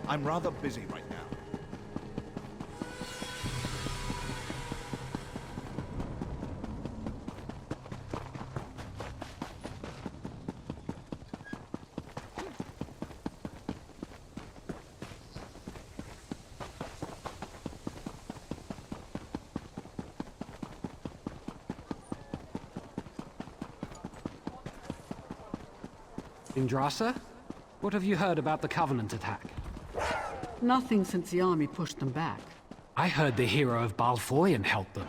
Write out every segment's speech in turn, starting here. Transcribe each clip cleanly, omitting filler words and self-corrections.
I'm rather busy right now. Rendrasa? What have you heard about the Covenant attack? Nothing since the army pushed them back. I heard the hero of Balfoyan helped them.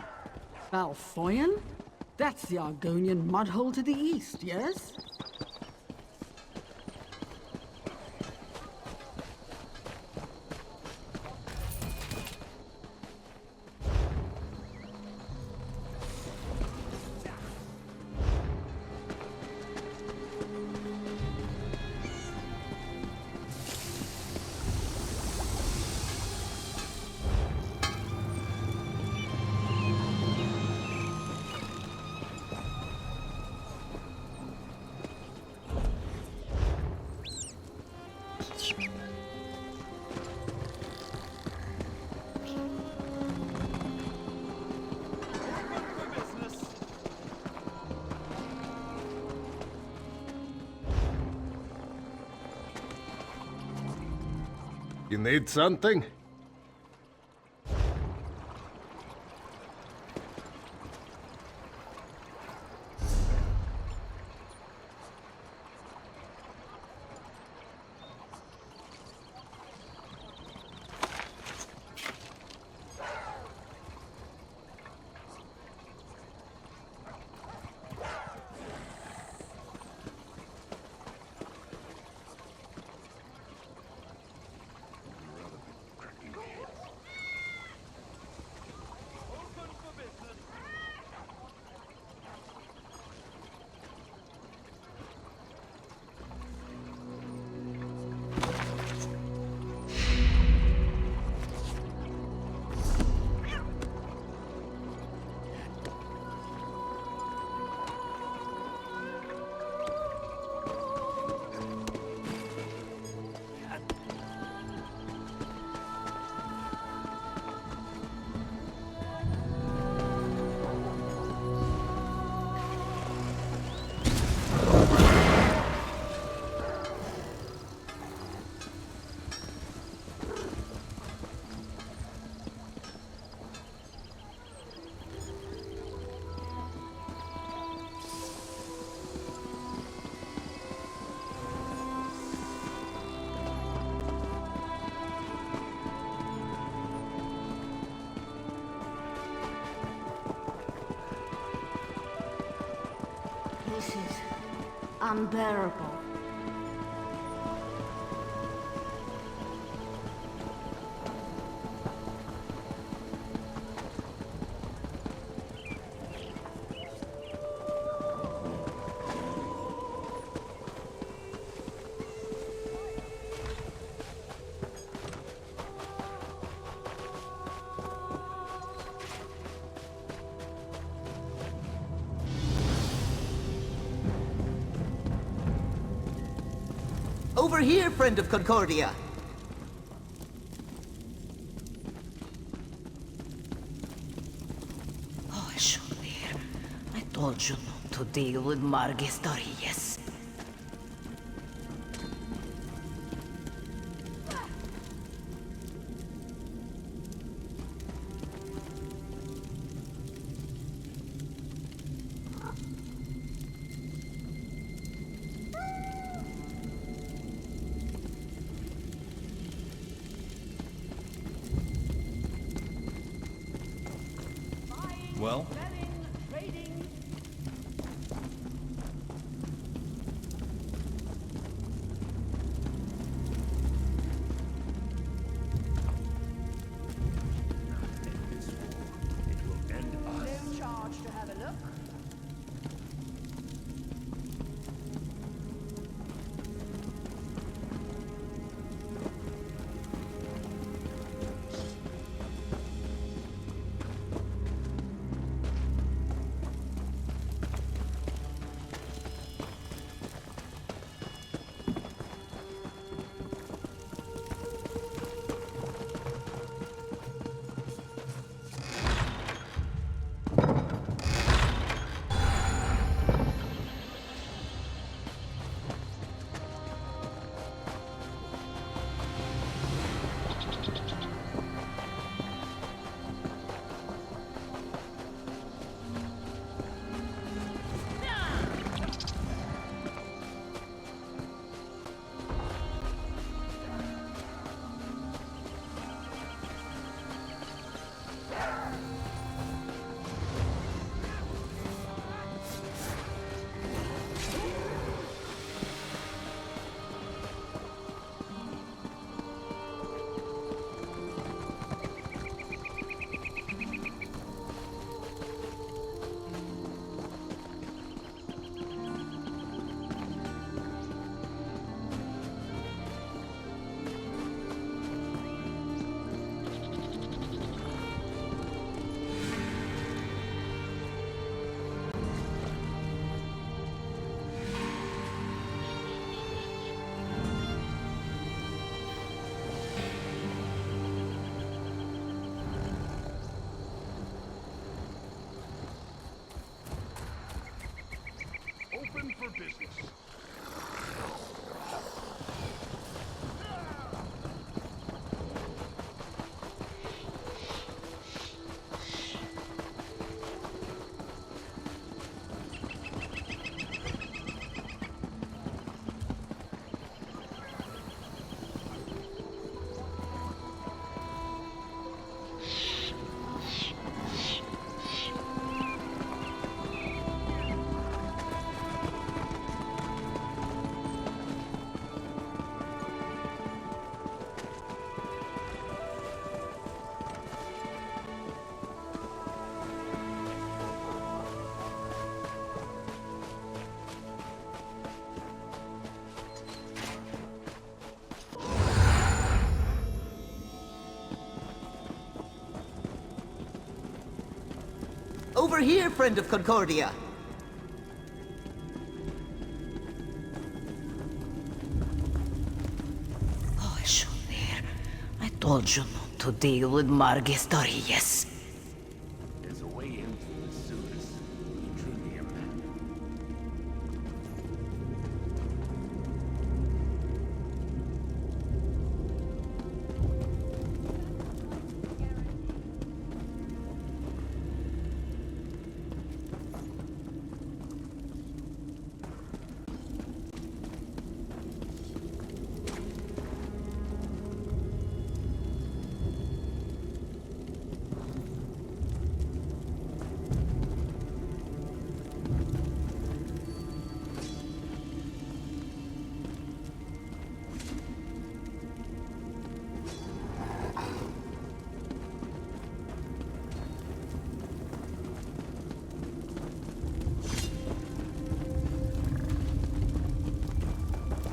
Balfoyan? That's the Argonian mudhole to the east, yes? You need something? This is unbearable. Over here, friend of Concordia! Oh, Shunir. I told you not to deal with Margistories. Well? Over here, friend of Concordia. Oh, Shunir. I told you not to deal with Margistorius. There's a way into the sewers. Truly a man.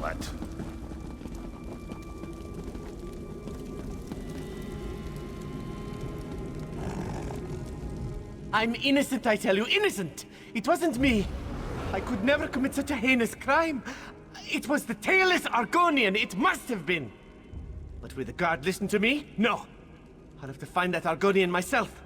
What? I'm innocent, I tell you, innocent! It wasn't me. I could never commit such a heinous crime. It was the tailless Argonian, it must have been. But will the guard listen to me? No. I'll have to find that Argonian myself.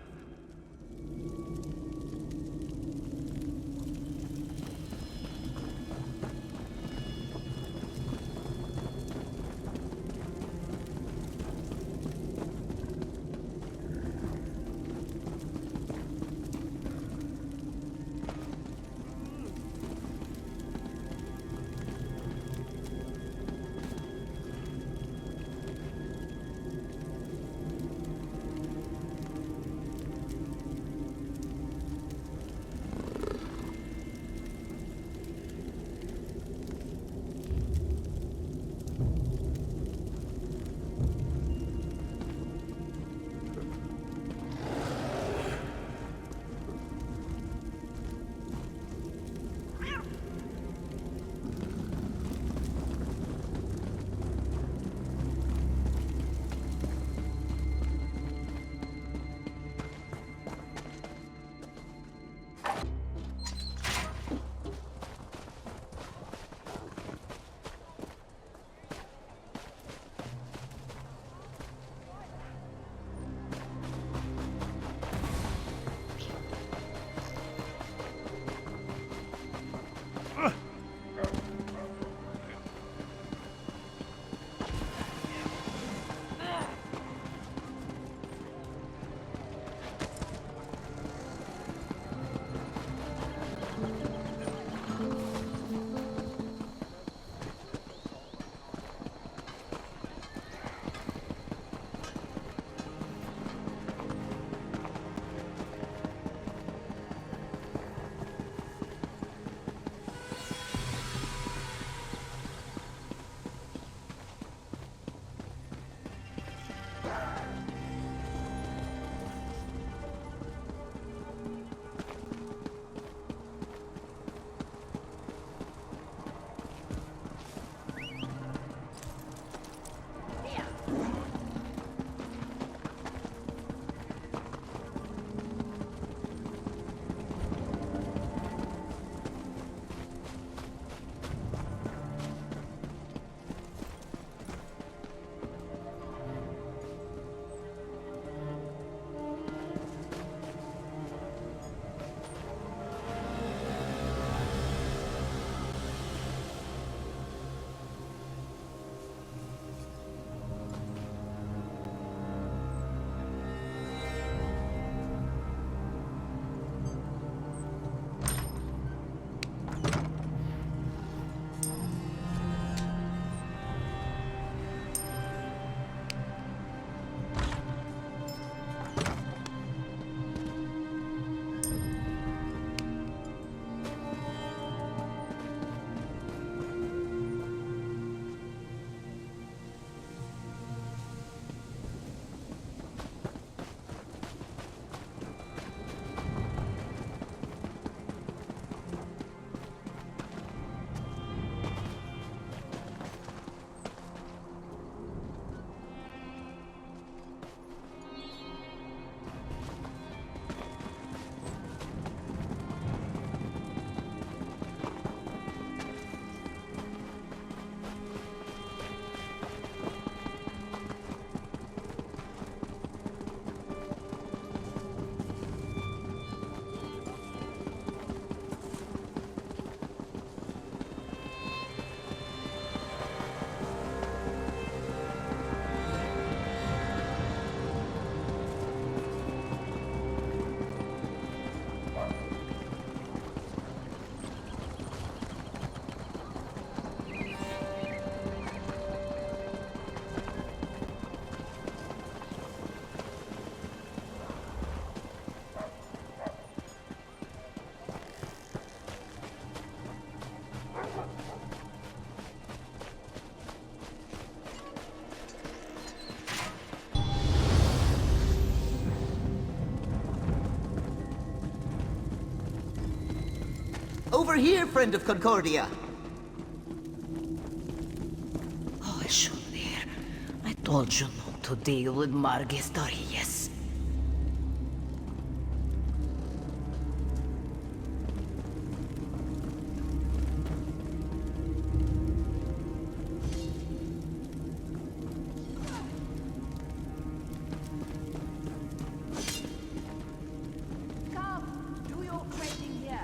Over here, friend of Concordia. Oh, Shunir. I told you not to deal with Margistorius. Come, do your trading here.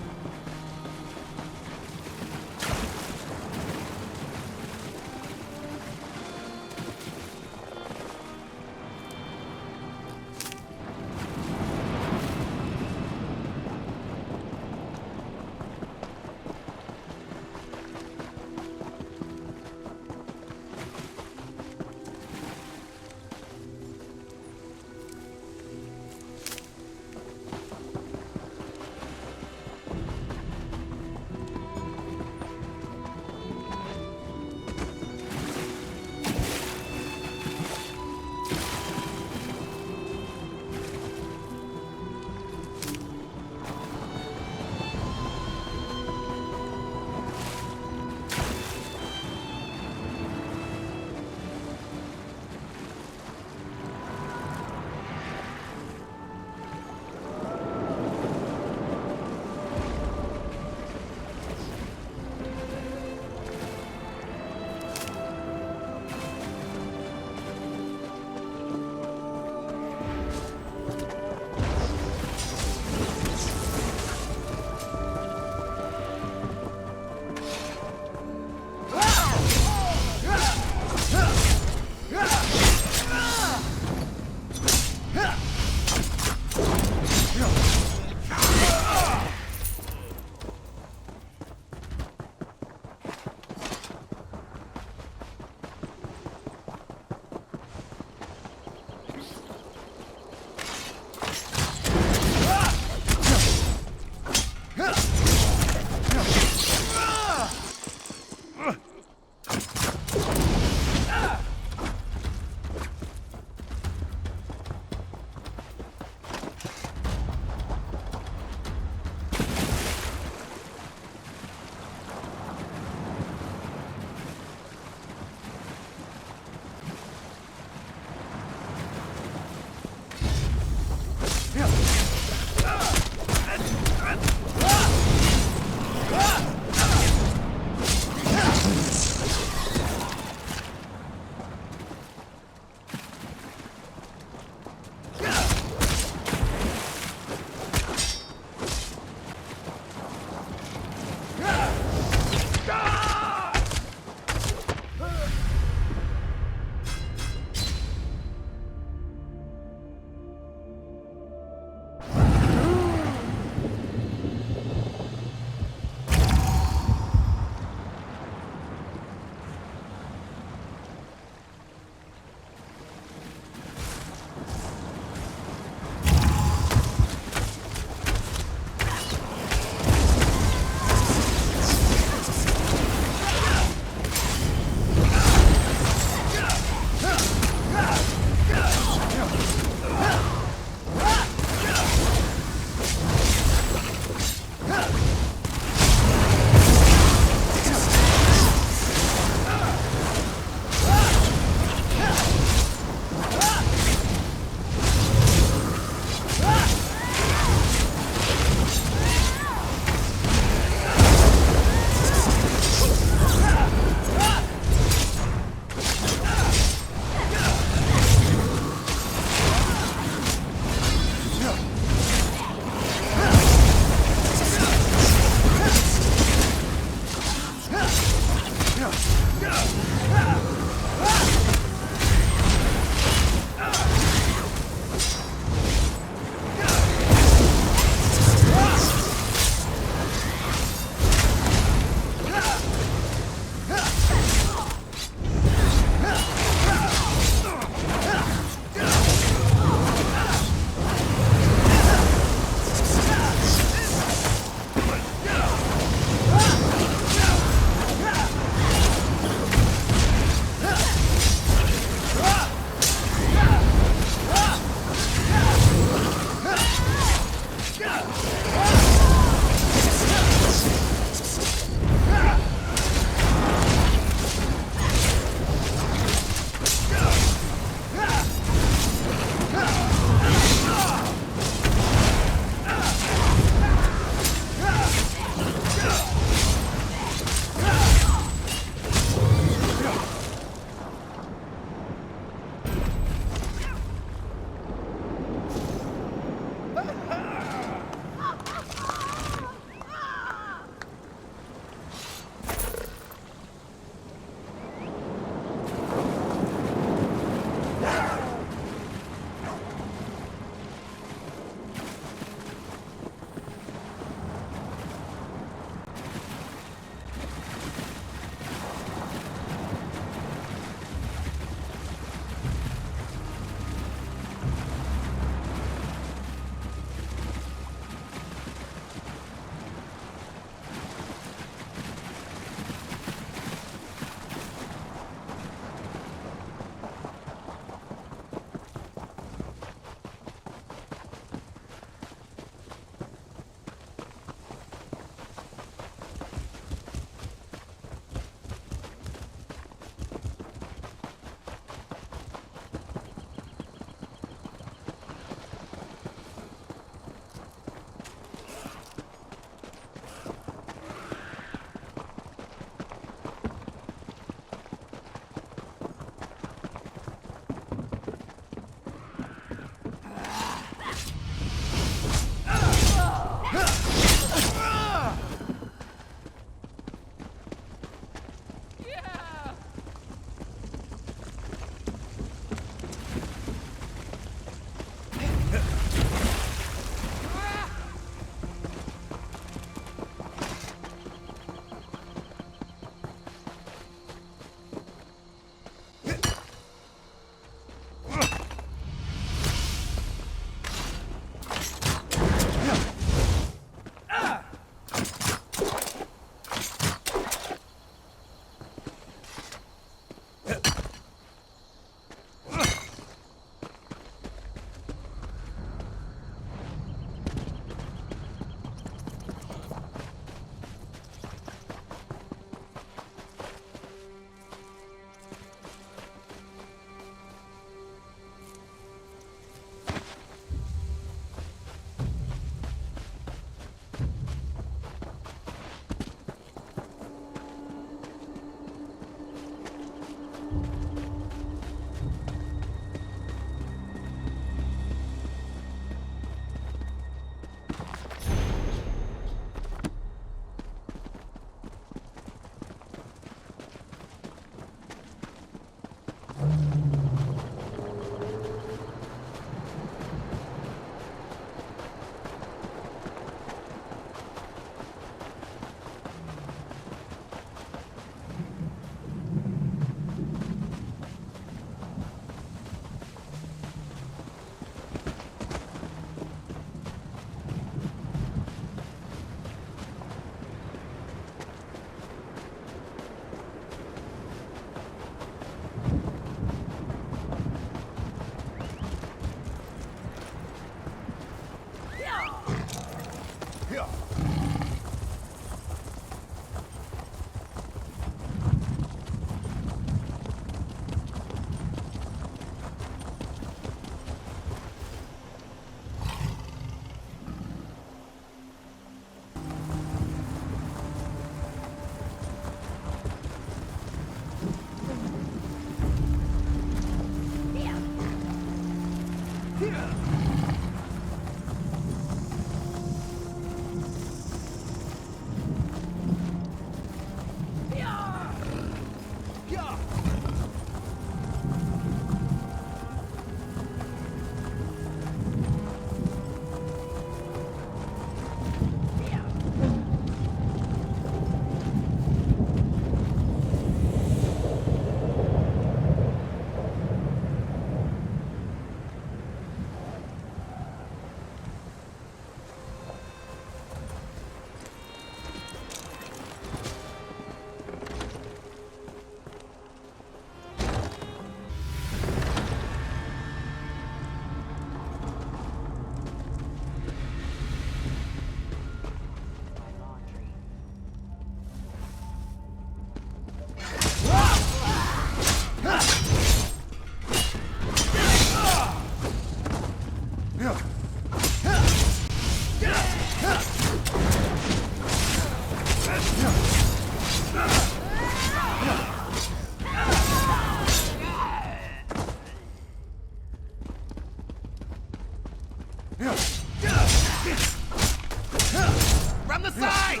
From the side!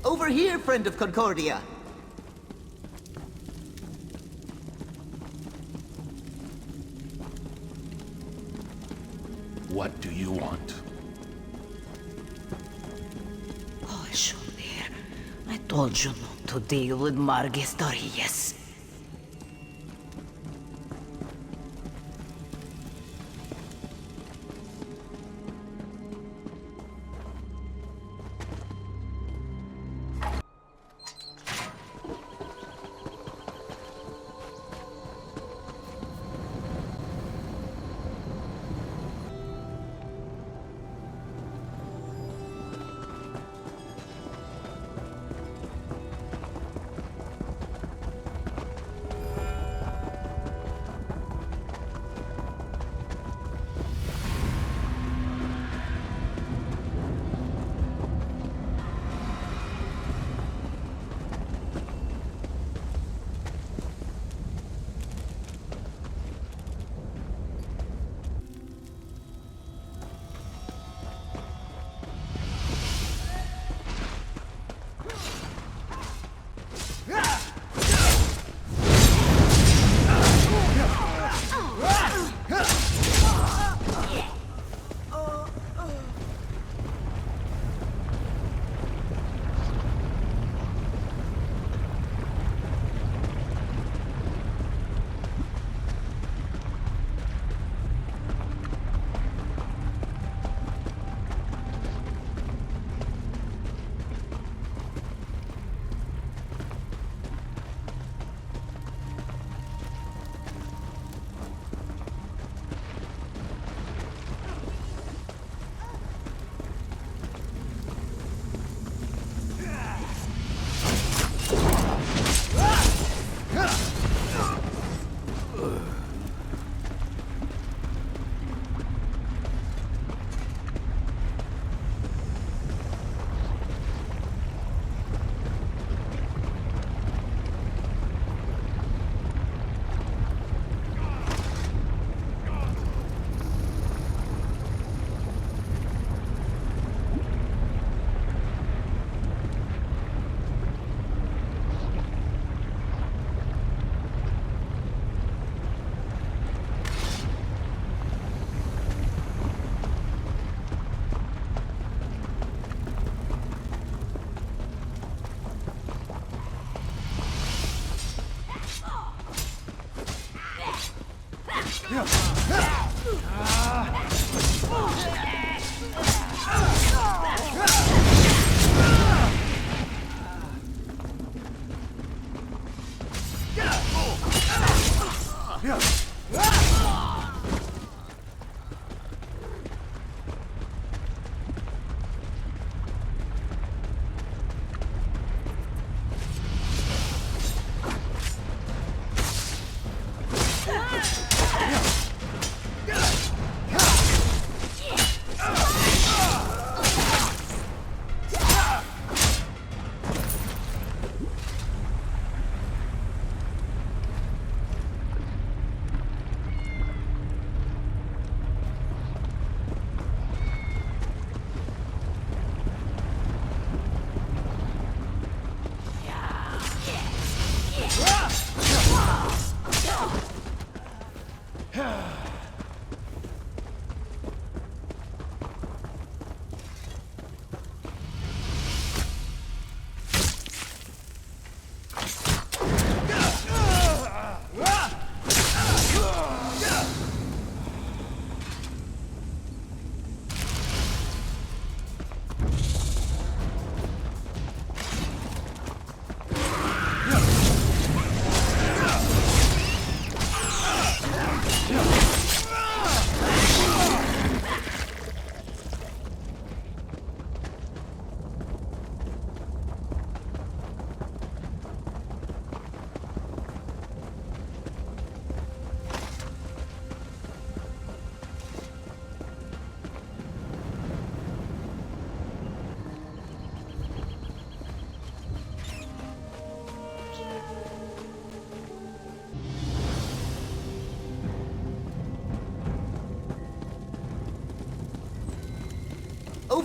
Over here, friend of Concordia. What do you want? Oh, Shumir. I told you not to deal with Margistorius.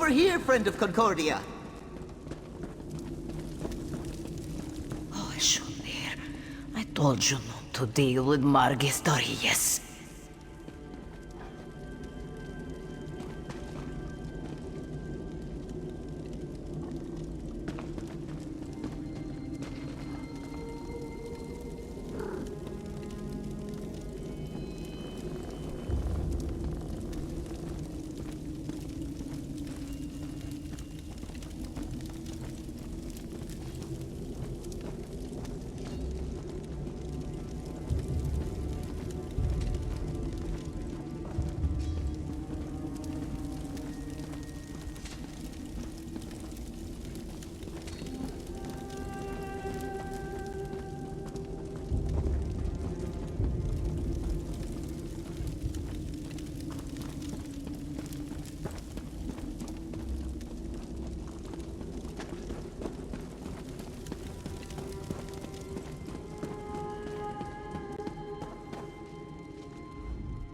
Over here, friend of Concordia. Oh, Shunir. I told you not to deal with Margistorius.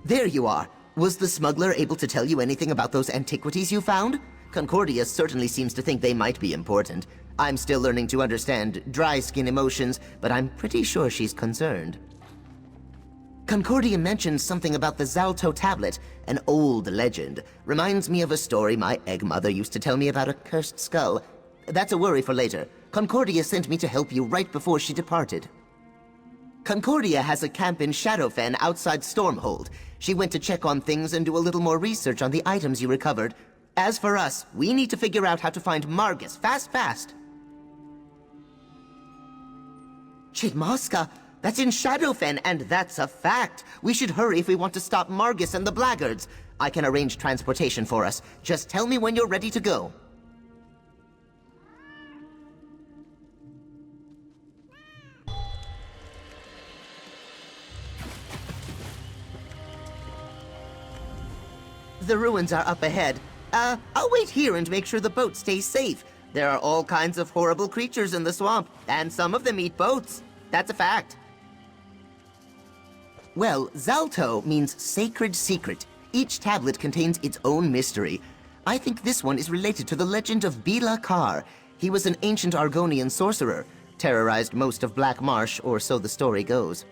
There you are. Was the smuggler able to tell you anything about those antiquities you found? Concordia certainly seems to think they might be important. I'm still learning to understand dry skin emotions, but I'm pretty sure she's concerned. Concordia mentioned something about the Zalto tablet, an old legend. Reminds me of a story my egg mother used to tell me about a cursed skull. That's a worry for later. Concordia sent me to help you right before she departed. Concordia has a camp in Shadowfen outside Stormhold. She went to check on things and do a little more research on the items you recovered. As for us, we need to figure out how to find Margus fast. Chidmaska, that's in Shadowfen, and that's a fact. We should hurry if we want to stop Margus and the blackguards. I can arrange transportation for us. Just tell me when you're ready to go. The ruins are up ahead. I'll wait here and make sure the boat stays safe. There are all kinds of horrible creatures in the swamp, and some of them eat boats. That's a fact. Well, Zalto means sacred secret. Each tablet contains its own mystery. I think this one is related to the legend of Blueclaw. He was an ancient Argonian sorcerer, terrorized most of Black Marsh, or so the story goes.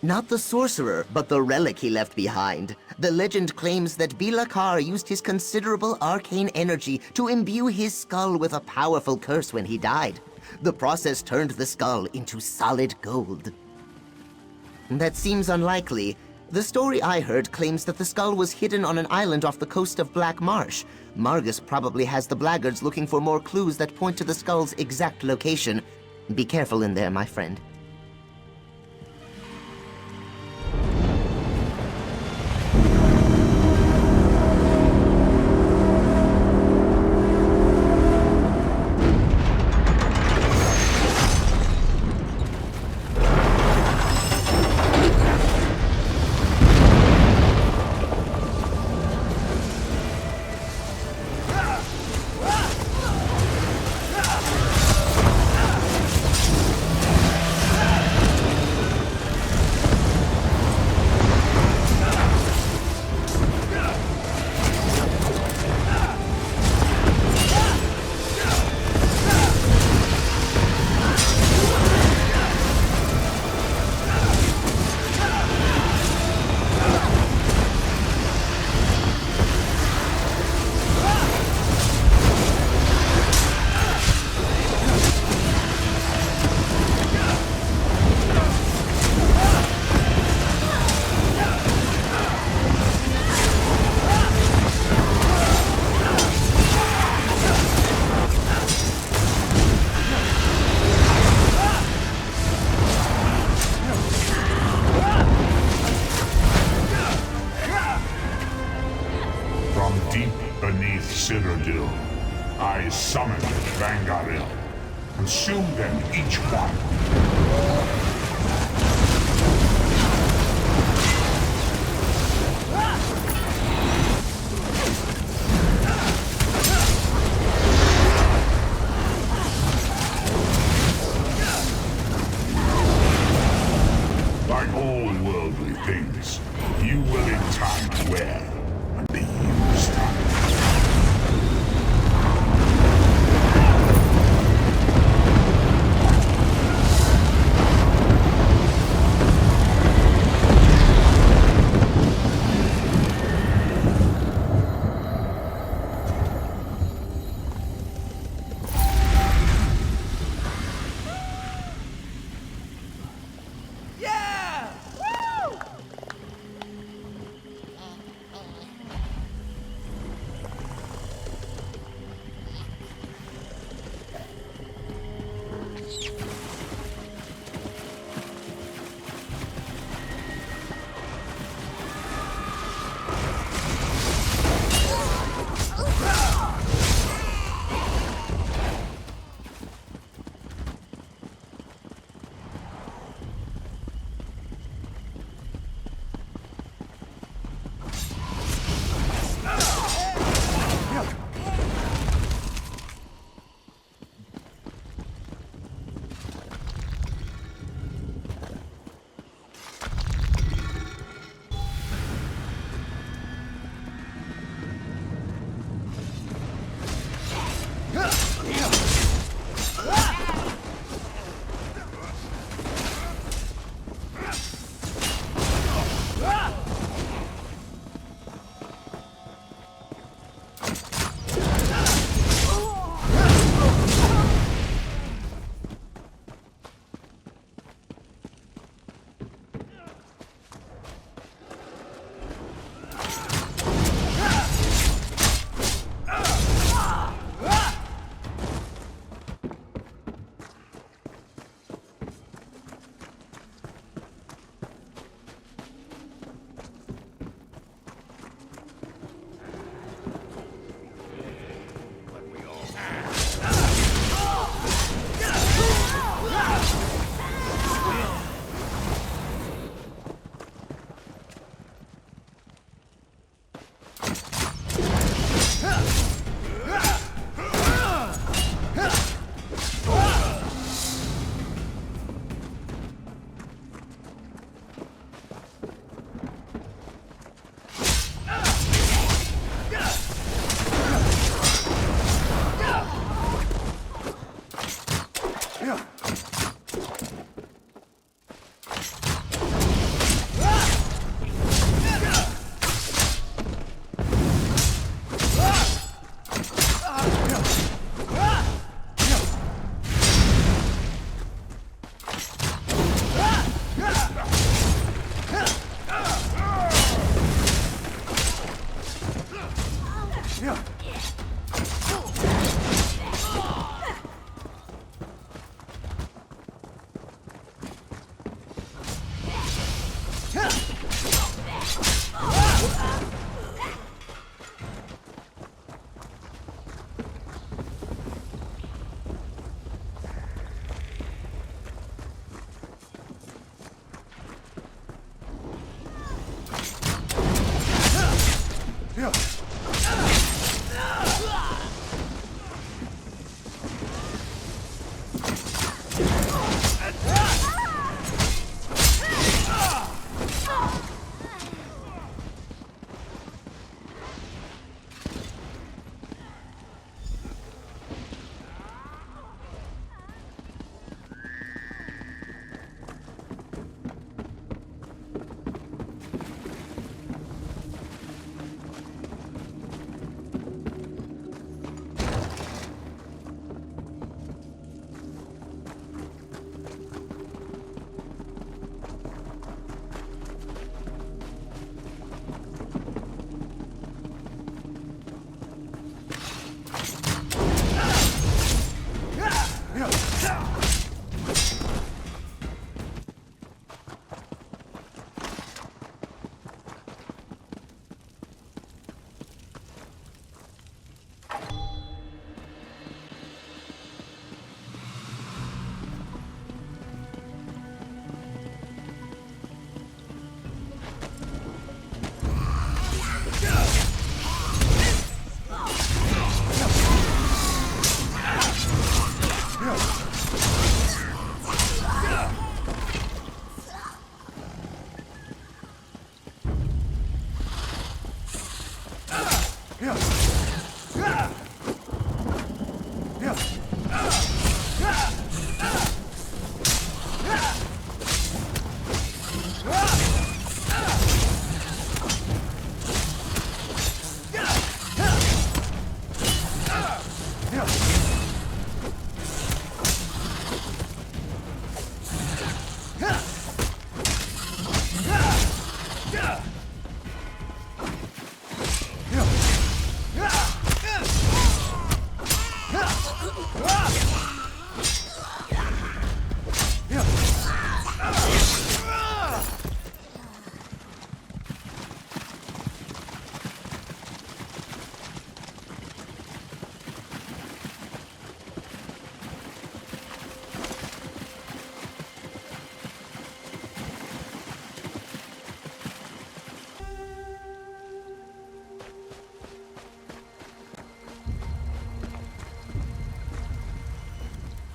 Not the sorcerer, but the relic he left behind. The legend claims that Blueclaw used his considerable arcane energy to imbue his skull with a powerful curse when he died. The process turned the skull into solid gold. That seems unlikely. The story I heard claims that the skull was hidden on an island off the coast of Black Marsh. Margus probably has the blackguards looking for more clues that point to the skull's exact location. Be careful in there, my friend. I summoned Vangaril. Consume them, each one. Like all worldly things, you will in time wear and be used.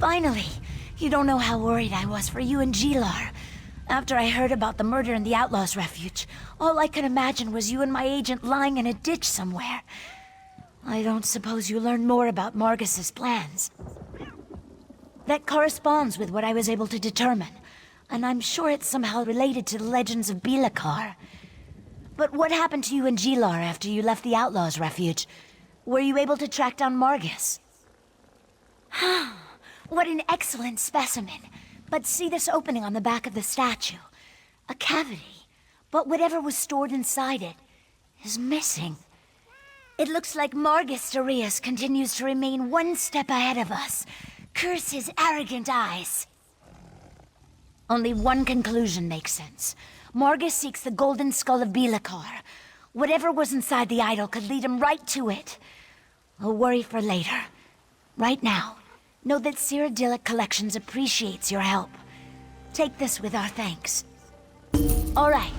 Finally! You don't know how worried I was for you and Gilar. After I heard about the murder in the Outlaws' Refuge, all I could imagine was you and my agent lying in a ditch somewhere. I don't suppose you learned more about Margus's plans. That corresponds with what I was able to determine, and I'm sure it's somehow related to the legends of Blueclaw. But what happened to you and Gilar after you left the Outlaws' Refuge? Were you able to track down Margus? What an excellent specimen. But see this opening on the back of the statue? A cavity. But whatever was stored inside it is missing. It looks like Margus Darius continues to remain one step ahead of us. Curse his arrogant eyes. Only one conclusion makes sense. Margus seeks the golden skull of Blueclaw. Whatever was inside the idol could lead him right to it. A worry for later. Right now, know that Cyrodiilic Collections appreciates your help. Take this with our thanks. All right,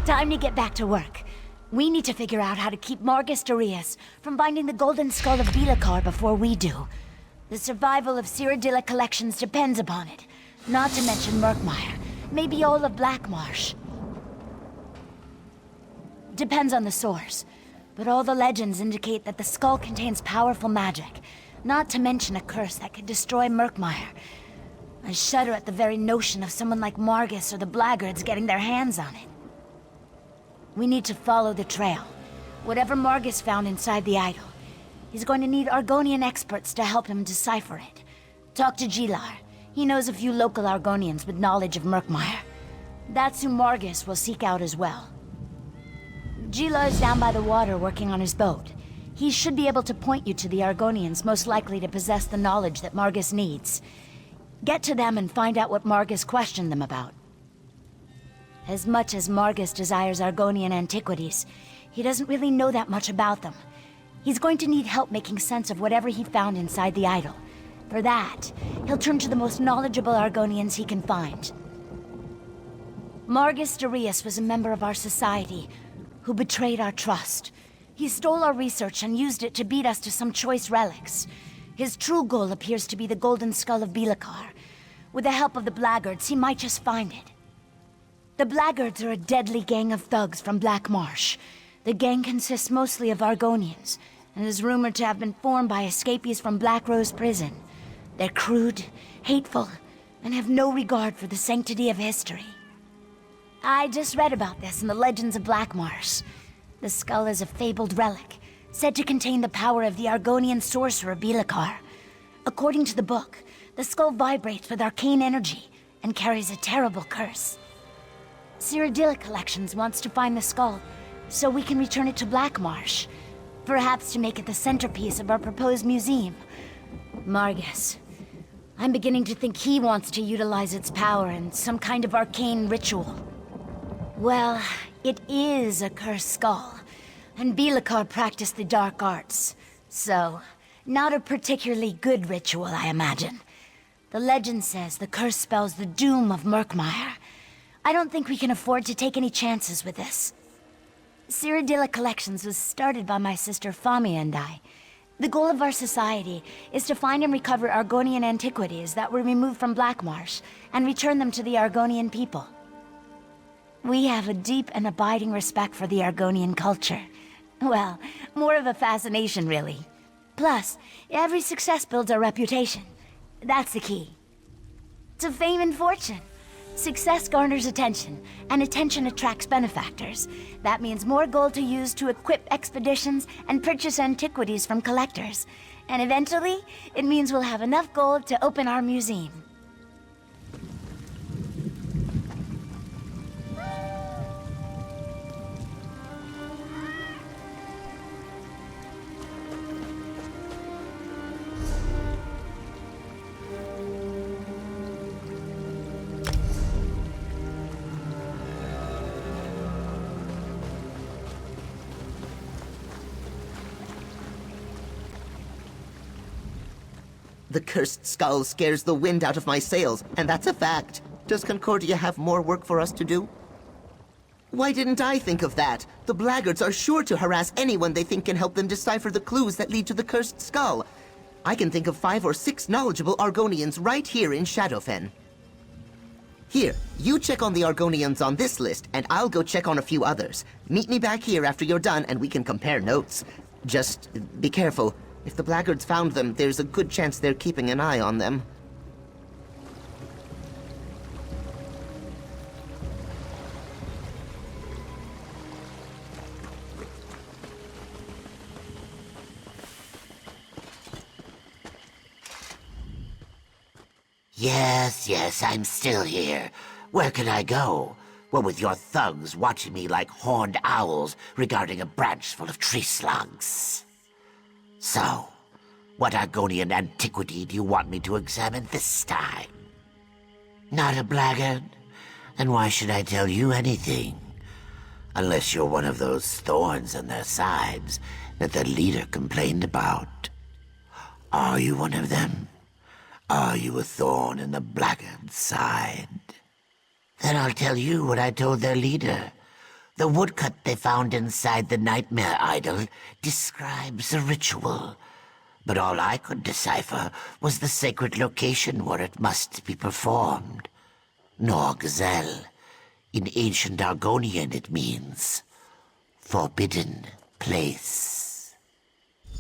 time to get back to work. We need to figure out how to keep Margus Darius from finding the golden skull of Blueclaw before we do. The survival of Cyrodiilic Collections depends upon it. Not to mention Murkmire, maybe all of Blackmarsh. Depends on the source, but all the legends indicate that the skull contains powerful magic. Not to mention a curse that could destroy Murkmire. I shudder at the very notion of someone like Margus or the Blackguards getting their hands on it. We need to follow the trail. Whatever Margus found inside the idol, he's going to need Argonian experts to help him decipher it. Talk to Gilar. He knows a few local Argonians with knowledge of Murkmire. That's who Margus will seek out as well. Gilar's down by the water working on his boat. He should be able to point you to the Argonians most likely to possess the knowledge that Margus needs. Get to them and find out what Margus questioned them about. As much as Margus desires Argonian antiquities, he doesn't really know that much about them. He's going to need help making sense of whatever he found inside the idol. For that, he'll turn to the most knowledgeable Argonians he can find. Margus Darius was a member of our society who betrayed our trust. He stole our research and used it to beat us to some choice relics. His true goal appears to be the golden skull of Blueclaw. With the help of the Blackguards, he might just find it. The Blackguards are a deadly gang of thugs from Black Marsh. The gang consists mostly of Argonians, and is rumored to have been formed by escapees from Black Rose Prison. They're crude, hateful, and have no regard for the sanctity of history. I just read about this in the Legends of Black Marsh. The skull is a fabled relic, said to contain the power of the Argonian sorcerer Blueclaw. According to the book, the skull vibrates with arcane energy and carries a terrible curse. Cyrodiila Collections wants to find the skull, so we can return it to Black Marsh. Perhaps to make it the centerpiece of our proposed museum. Margus. I'm beginning to think he wants to utilize its power in some kind of arcane ritual. Well, it is a cursed skull, and Blueclaw practiced the dark arts, so not a particularly good ritual, I imagine. The legend says the curse spells the doom of Murkmire. I don't think we can afford to take any chances with this. Cyrodiila Collections was started by my sister Famia and I. The goal of our society is to find and recover Argonian antiquities that were removed from Black Marsh and return them to the Argonian people. We have a deep and abiding respect for the Argonian culture. Well, more of a fascination, really. Plus, every success builds our reputation. That's the key. To fame and fortune. Success garners attention, and attention attracts benefactors. That means more gold to use to equip expeditions and purchase antiquities from collectors. And eventually, it means we'll have enough gold to open our museum. The cursed skull scares the wind out of my sails, and that's a fact. Does Concordia have more work for us to do? Why didn't I think of that? The Blackguards are sure to harass anyone they think can help them decipher the clues that lead to the cursed skull. I can think of 5 or 6 knowledgeable Argonians right here in Shadowfen. Here, you check on the Argonians on this list, and I'll go check on a few others. Meet me back here after you're done, and we can compare notes. Just be careful. If the Blackguards found them, there's a good chance they're keeping an eye on them. Yes, I'm still here. Where can I go? Well, with your thugs watching me like horned owls regarding a branch full of tree slugs. So, what Argonian antiquity do you want me to examine this time? Not a blackguard? And why should I tell you anything? Unless you're one of those thorns in their sides that the leader complained about. Are you one of them? Are you a thorn in the blackguard's side? Then I'll tell you what I told their leader. The woodcut they found inside the Nightmare Idol describes a ritual. But all I could decipher was the sacred location where it must be performed. Yakh-Xul. In ancient Argonian it means forbidden place.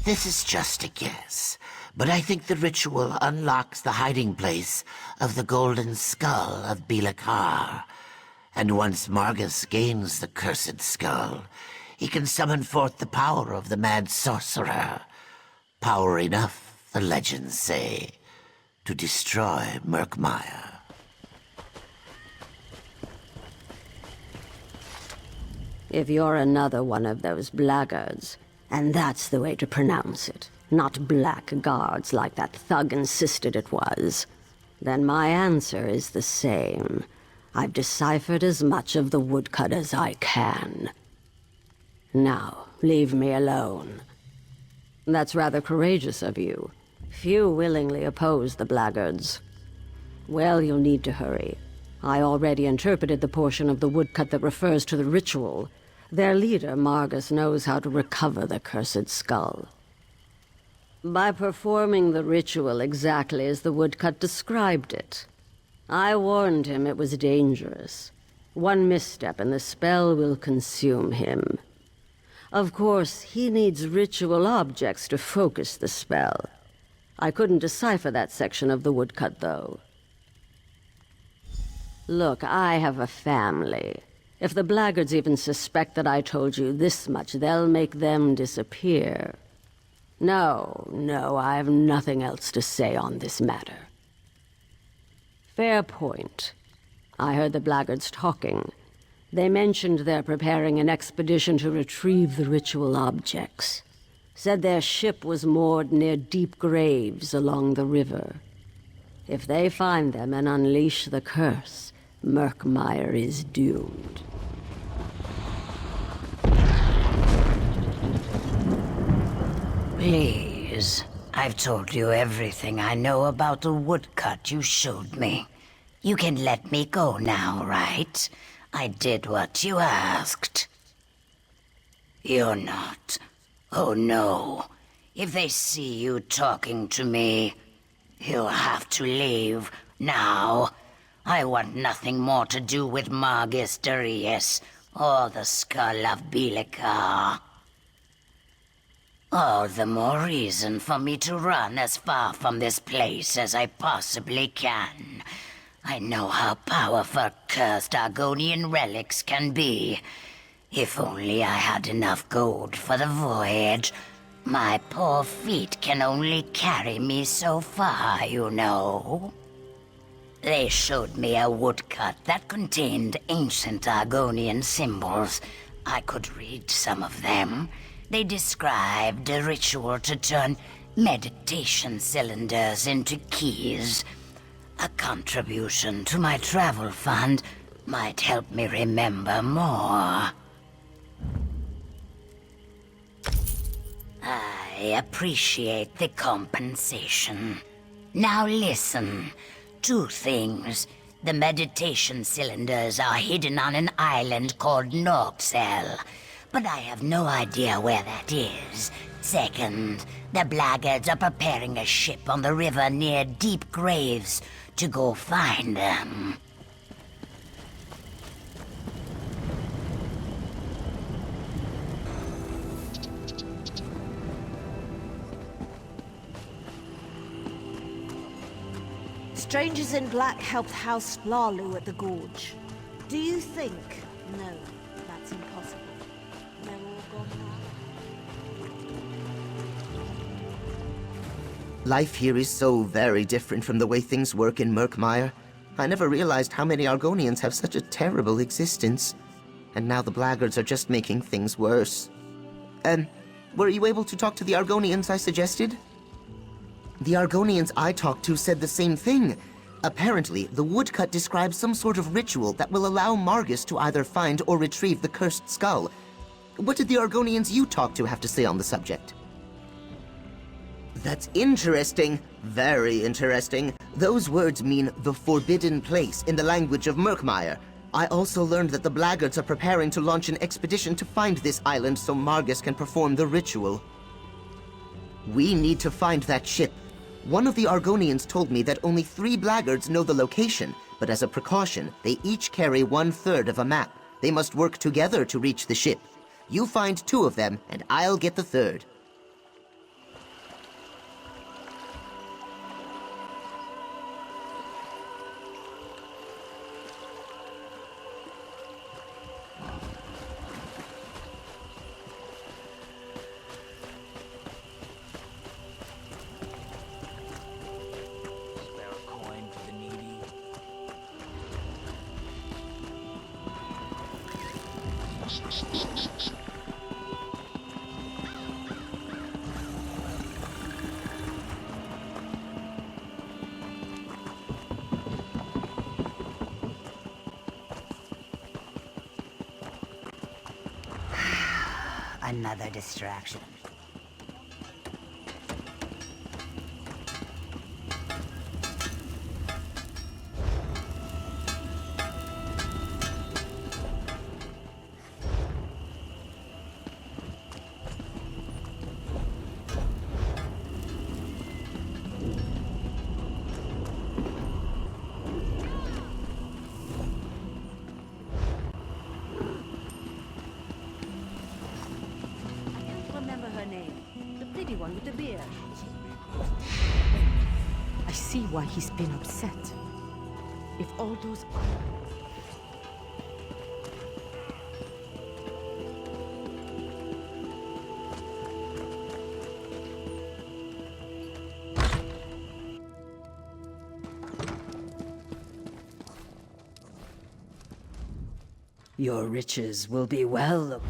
This is just a guess, but I think the ritual unlocks the hiding place of the golden skull of Blueclaw. And once Margus gains the cursed skull, he can summon forth the power of the mad sorcerer. Power enough, the legends say, to destroy Murkmire. If you're another one of those blackguards, and that's the way to pronounce it, not blackguards like that thug insisted it was, then my answer is the same. I've deciphered as much of the woodcut as I can. Now, leave me alone. That's rather courageous of you. Few willingly oppose the blackguards. Well, you'll need to hurry. I already interpreted the portion of the woodcut that refers to the ritual. Their leader, Margus, knows how to recover the cursed skull. By performing the ritual exactly as the woodcut described it. I warned him it was dangerous. One misstep and the spell will consume him. Of course, he needs ritual objects to focus the spell. I couldn't decipher that section of the woodcut, though. Look, I have a family. If the blackguards even suspect that I told you this much, they'll make them disappear. No, I have nothing else to say on this matter. Fair point. I heard the blackguards talking. They mentioned they're preparing an expedition to retrieve the ritual objects. Said their ship was moored near deep graves along the river. If they find them and unleash the curse, Murkmire is doomed. Please, I've told you everything I know about the woodcut you showed me. You can let me go now, right? I did what you asked. You're not. Oh no. If they see you talking to me, you'll have to leave now. I want nothing more to do with Margus Darius or the skull of Blueclaw. All the more reason for me to run as far from this place as I possibly can. I know how powerful cursed Argonian relics can be. If only I had enough gold for the voyage. My poor feet can only carry me so far, you know. They showed me a woodcut that contained ancient Argonian symbols. I could read some of them. They described a ritual to turn meditation cylinders into keys. A contribution to my travel fund might help me remember more. I appreciate the compensation. Now listen. 2 things. The meditation cylinders are hidden on an island called Yakh-Xul, but I have no idea where that is. Second, the blackguards are preparing a ship on the river near deep graves to go find them. Strangers in Black helped House Splalu at the Gorge. Do you think? No, that's impossible. They're all gone now. Life here is so very different from the way things work in Murkmire. I never realized how many Argonians have such a terrible existence. And now the blackguards are just making things worse. Were you able to talk to the Argonians I suggested? The Argonians I talked to said the same thing. Apparently, the woodcut describes some sort of ritual that will allow Margus to either find or retrieve the cursed skull. What did the Argonians you talked to have to say on the subject? That's interesting. Very interesting. Those words mean the forbidden place in the language of Murkmire. I also learned that the blackguards are preparing to launch an expedition to find this island so Margus can perform the ritual. We need to find that ship. One of the Argonians told me that only 3 blackguards know the location, but as a precaution, they each carry 1/3 of a map. They must work together to reach the ship. You find 2 of them, and I'll get the 3rd. Another distraction. name. The pretty one with the beard. I see why he's been upset. If all those... Your riches will be well...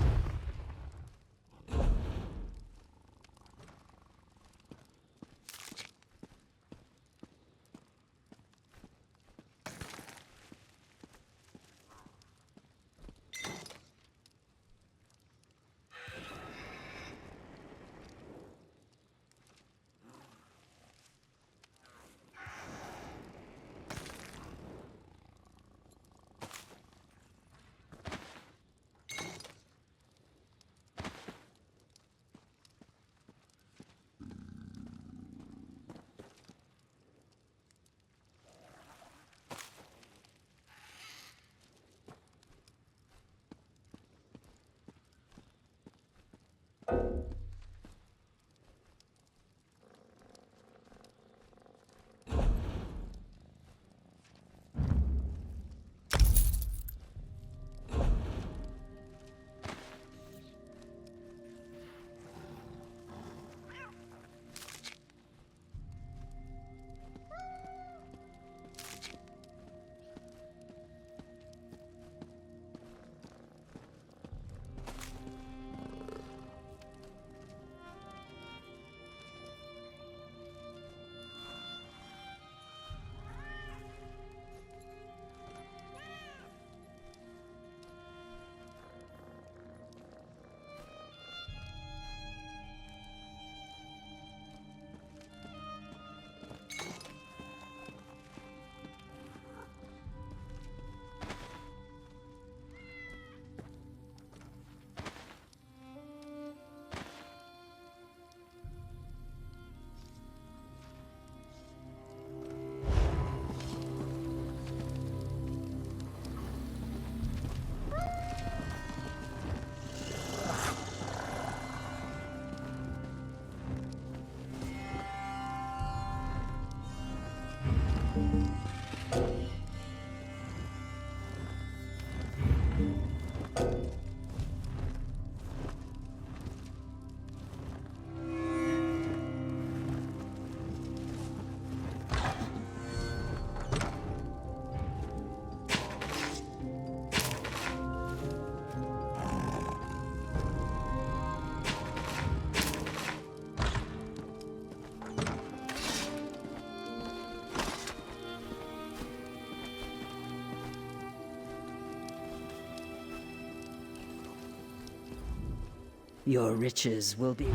Your riches will be...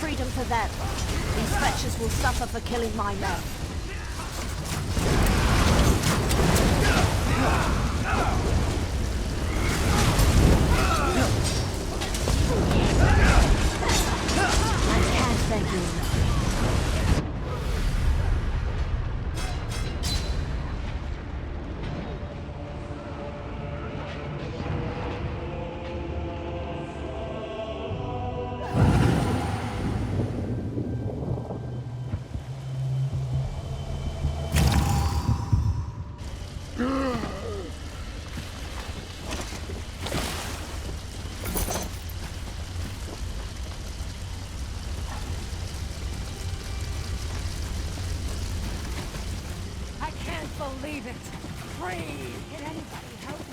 freedom for them. These wretches will suffer for killing my men. I can't thank you enough. Believe it! Free! Can anybody help me?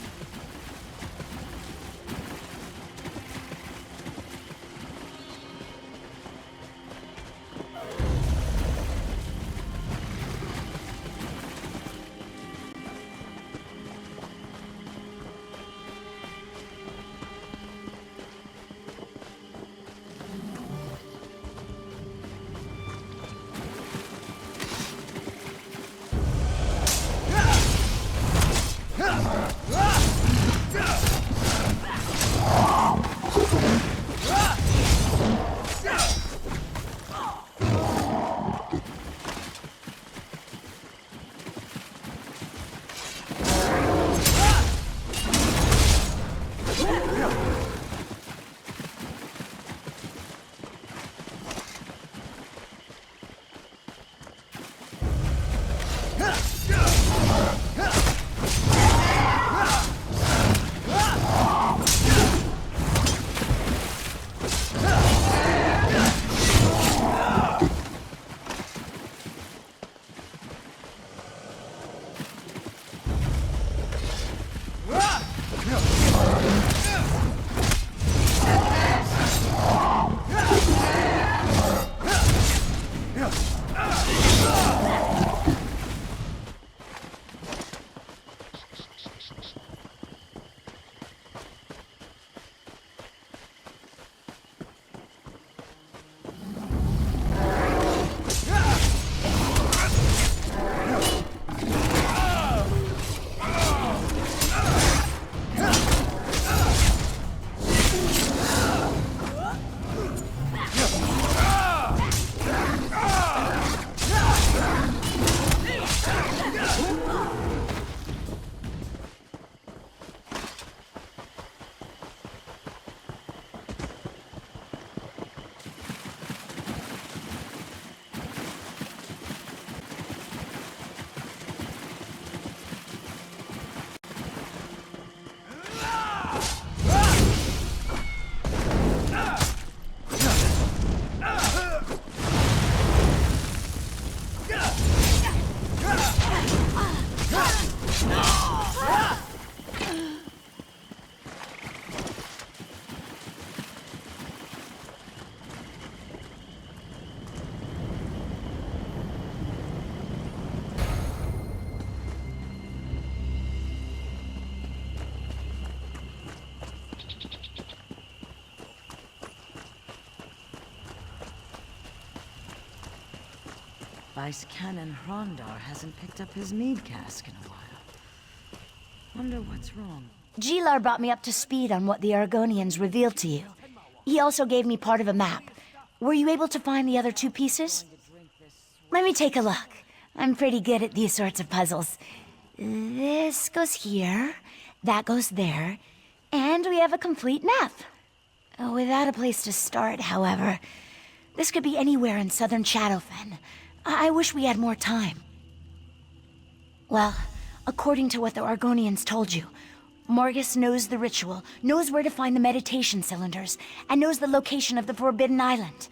Vice Canon Hrondar hasn't picked up his mead cask in a while. Wonder what's wrong. Gilar brought me up to speed on what the Argonians revealed to you. He also gave me part of a map. Were you able to find the other two pieces? Let me take a look. I'm pretty good at these sorts of puzzles. This goes here, that goes there, and we have a complete map. Without a place to start, however. This could be anywhere in southern Shadowfen. I wish we had more time. Well, according to what the Argonians told you, Morgus knows the ritual, knows where to find the meditation cylinders, and knows the location of the Forbidden Island.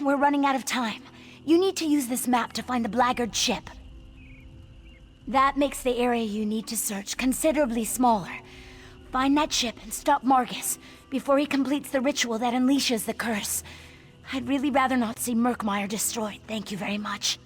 We're running out of time. You need to use this map to find the Blackguard ship. That makes the area you need to search considerably smaller. Find that ship and stop Morgus before he completes the ritual that unleashes the curse. I'd really rather not see Murkmire destroyed, thank you very much.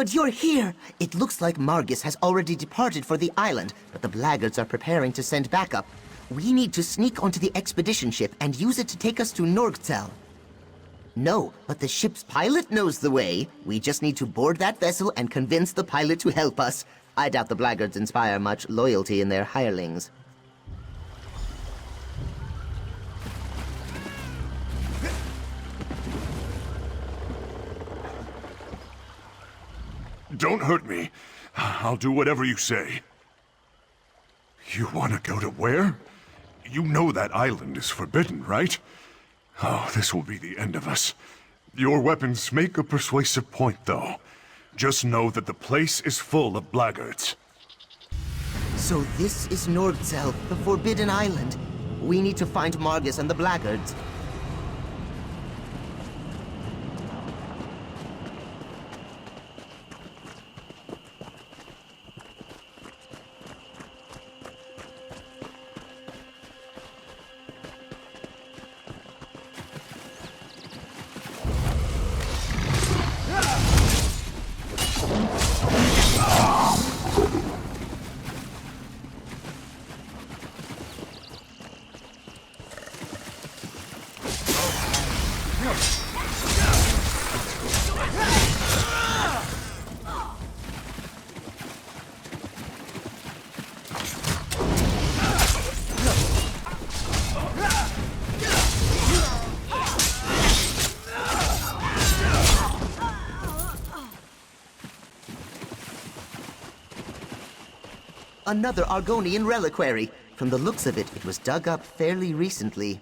Good, you're here! It looks like Margus has already departed for the island, but the blackguards are preparing to send backup. We need to sneak onto the expedition ship and use it to take us to Norgzel. No, but the ship's pilot knows the way. We just need to board that vessel and convince the pilot to help us. I doubt the blackguards inspire much loyalty in their hirelings. Don't hurt me. I'll do whatever you say. You want to go to where? You know that island is forbidden, right? Oh, this will be the end of us. Your weapons make a persuasive point, though. Just know that the place is full of blackguards. So this is Norgzel, the Forbidden Island. We need to find Margus and the blackguards. Another Argonian reliquary. From the looks of it, it was dug up fairly recently.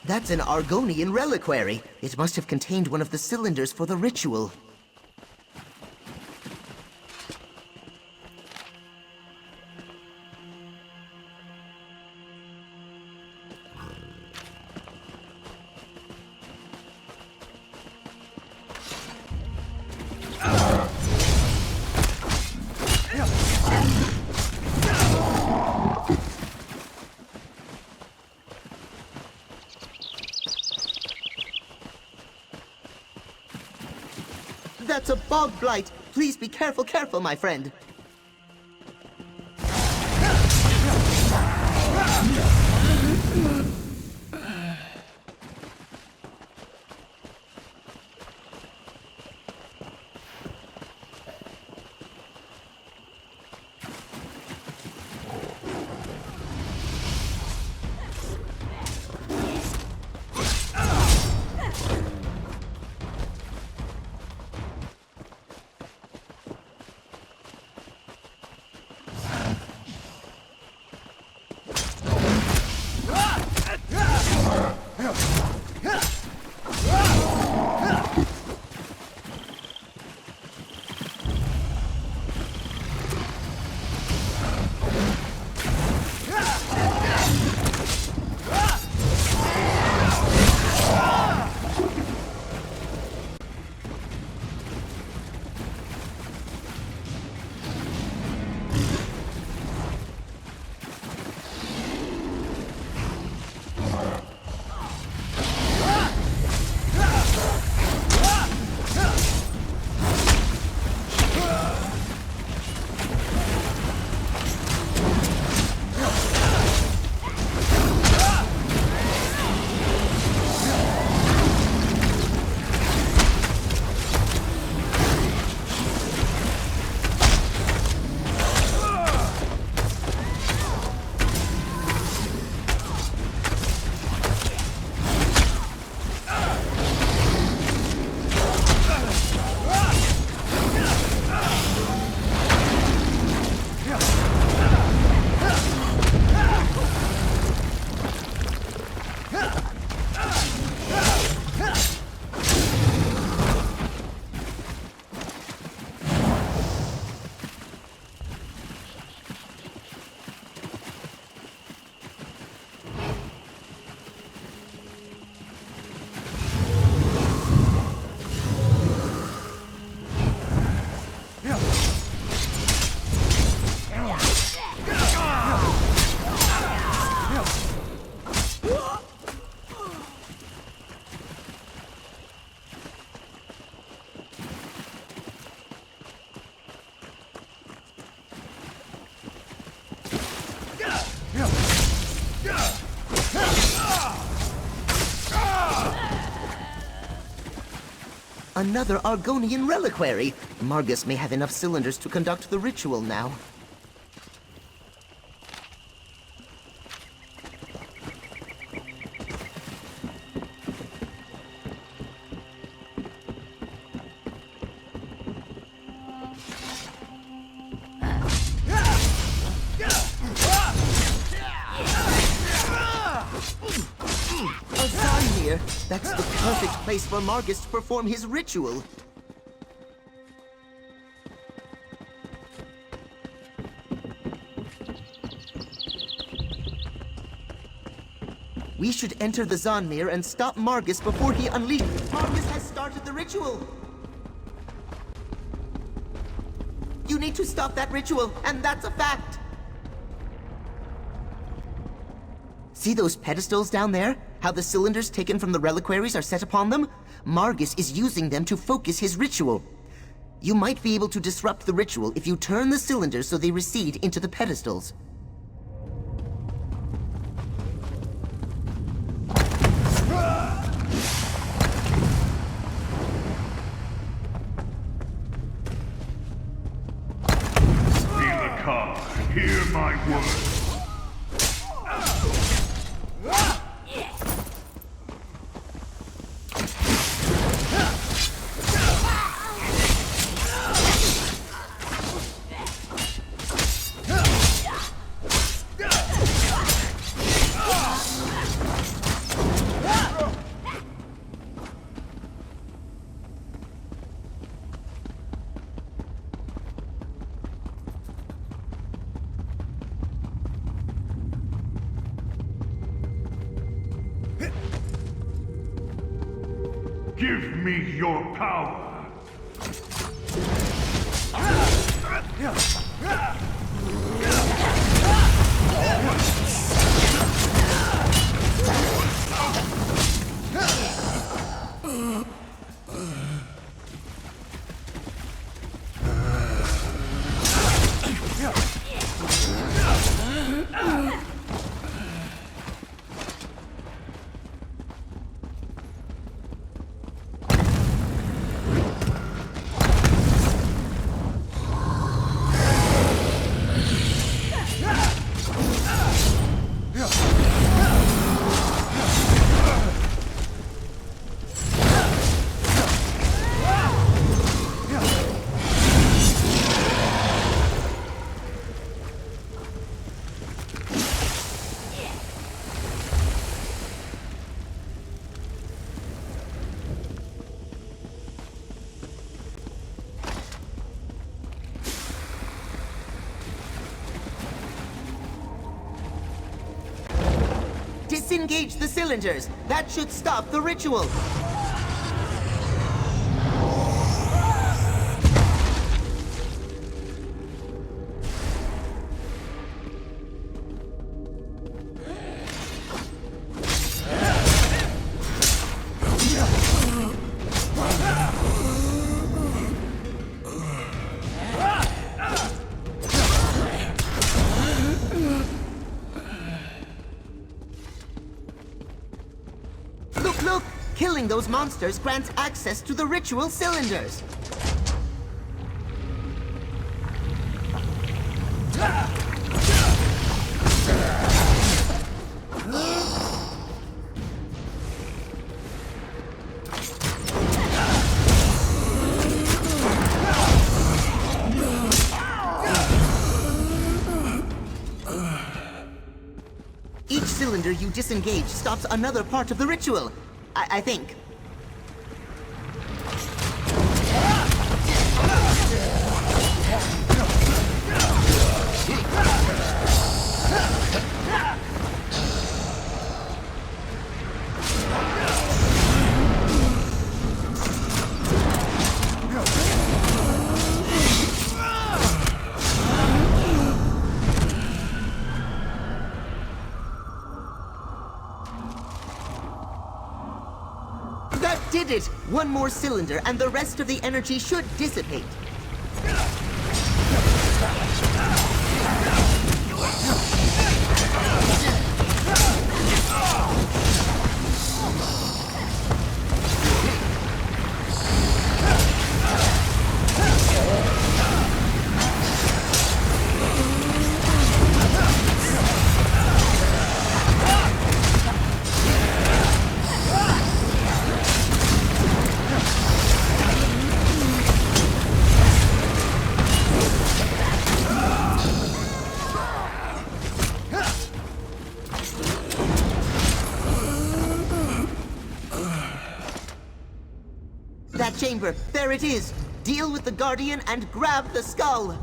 That's an Argonian reliquary. It must have contained one of the cylinders for the ritual. That's a bog blight! Please be careful, my friend! Another Argonian reliquary. Margus may have enough cylinders to conduct the ritual now. That's the perfect place for Margus to perform his ritual. We should enter the Zonmir and stop Margus before he unleashes. Margus has started the ritual! You need to stop that ritual, and that's a fact! See those pedestals down there? How the cylinders taken from the reliquaries are set upon them? Margus is using them to focus his ritual. You might be able to disrupt the ritual if you turn the cylinders so they recede into the pedestals. Blueclaw, hear my word. Give me your power! Disengage the cylinders! That should stop the ritual! Look! Killing those monsters grants access to the ritual cylinders! Each cylinder you disengage stops another part of the ritual. I think. That did it! One more cylinder and the rest of the energy should dissipate. That chamber, there it is! Deal with the Guardian and grab the skull!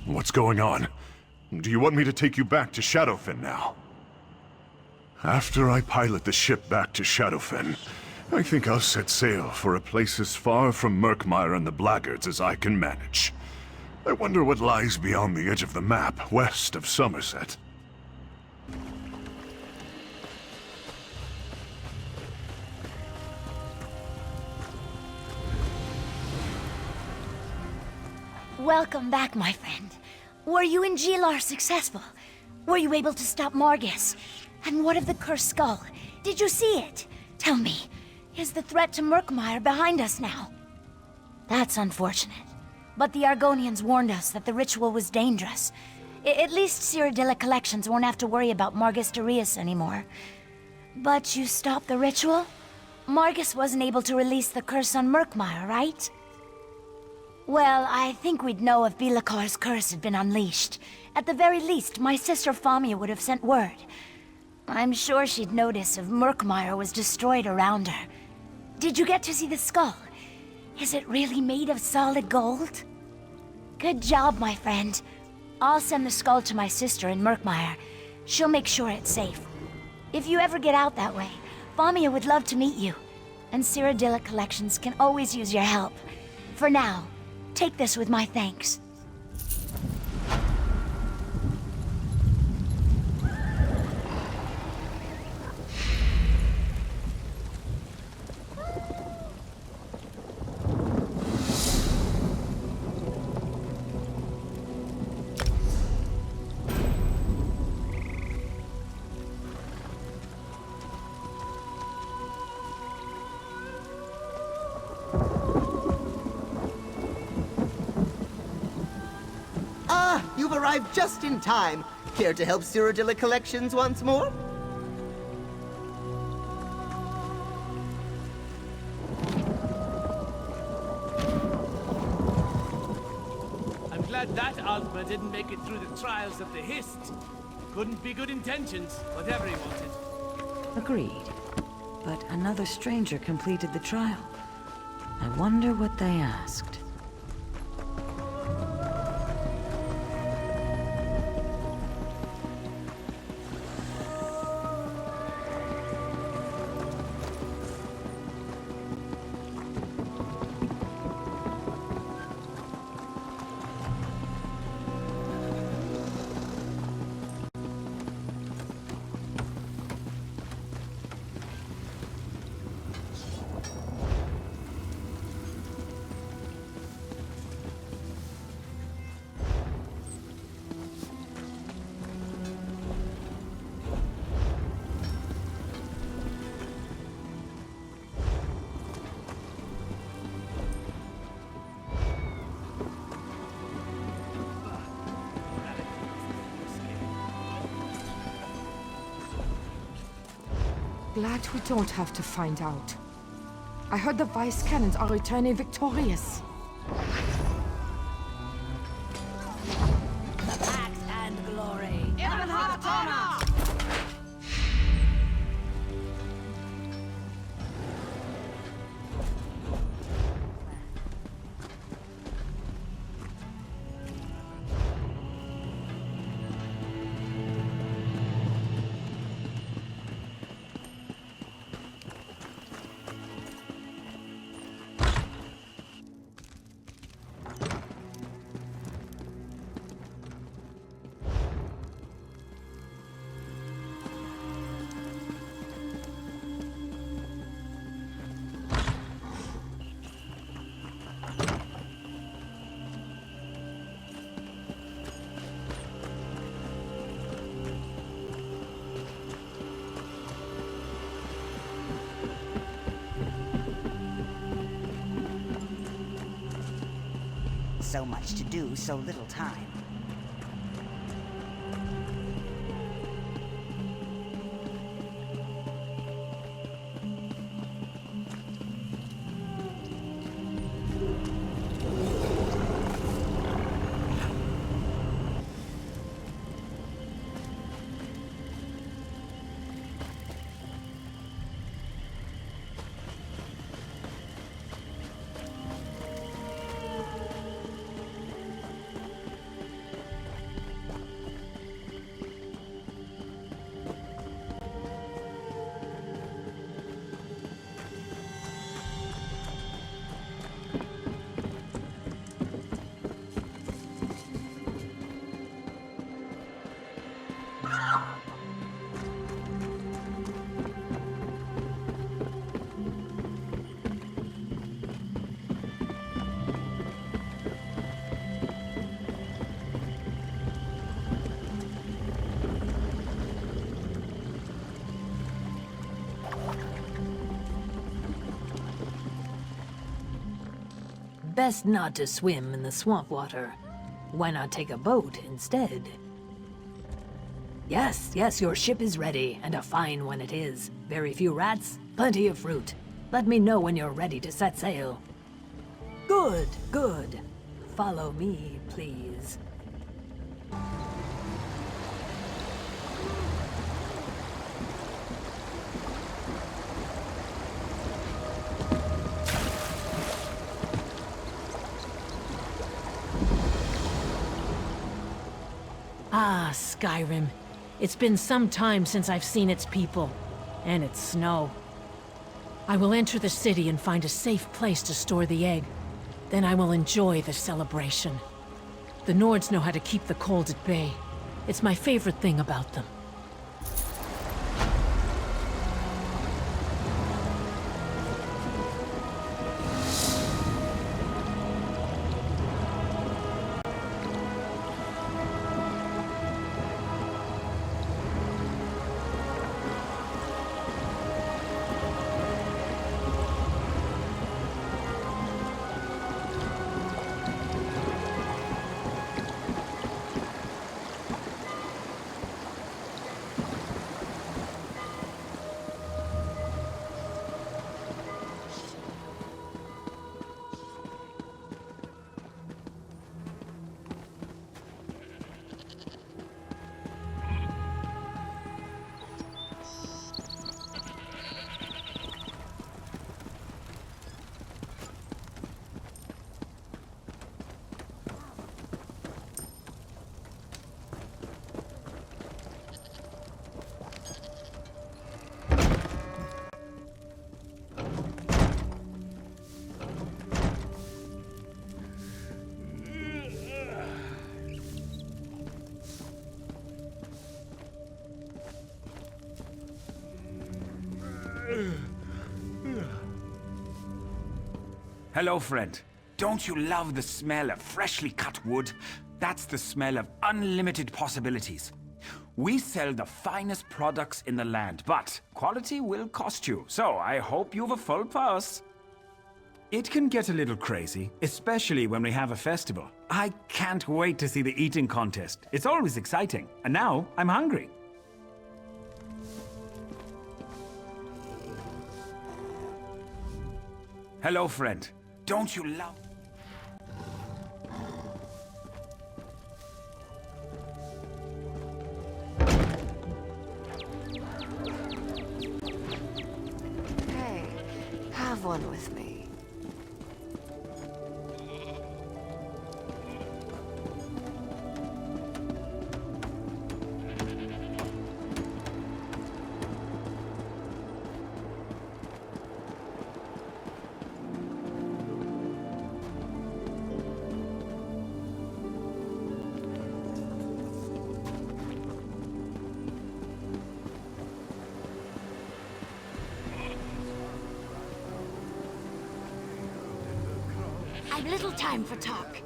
What's going on? Do you want me to take you back to Shadowfen now? After I pilot the ship back to Shadowfen, I think I'll set sail for a place as far from Murkmire and the Blackguards as I can manage. I wonder what lies beyond the edge of the map, west of Somerset. Welcome back, my friend. Were you and Gilar successful? Were you able to stop Margus? And what of the cursed skull? Did you see it? Tell me, is the threat to Murkmire behind us now? That's unfortunate. But the Argonians warned us that the ritual was dangerous. At least Cyrodiilic Collections won't have to worry about Margus Darius anymore. But you stopped the ritual? Margus wasn't able to release the curse on Murkmire, right? Well, I think we'd know if Belakar's curse had been unleashed. At the very least, my sister Famia would have sent word. I'm sure she'd notice if Murkmire was destroyed around her. Did you get to see the skull? Is it really made of solid gold? Good job, my friend. I'll send the skull to my sister in Murkmire. She'll make sure it's safe. If you ever get out that way, Famia would love to meet you. And Cyrodiilic Collections can always use your help. For now, take this with my thanks. You've arrived just in time. Care to help Cyrodiilic Collections once more? I'm glad that Alma didn't make it through the trials of the Hist. Couldn't be good intentions, whatever he wanted. Agreed. But another stranger completed the trial. I wonder what they asked. Glad we don't have to find out. I heard the Vice Cannons are returning victorious. Axe and glory. So much to do, so little time. Best not to swim in the swamp water. Why not take a boat instead? Yes, your ship is ready, and a fine one it is. Very few rats, plenty of fruit. Let me know when you're ready to set sail. Good. Follow me, please. Ah, Skyrim. It's been some time since I've seen its people, and its snow. I will enter the city and find a safe place to store the egg. Then I will enjoy the celebration. The Nords know how to keep the cold at bay. It's my favorite thing about them. Hello, friend. Don't you love the smell of freshly cut wood? That's the smell of unlimited possibilities. We sell the finest products in the land, but quality will cost you, so I hope you've a full purse. It can get a little crazy, especially when we have a festival. I can't wait to see the eating contest. It's always exciting, and now I'm hungry. Hello, friend. Don't you love... Hey, have one with me. I've little time for talk.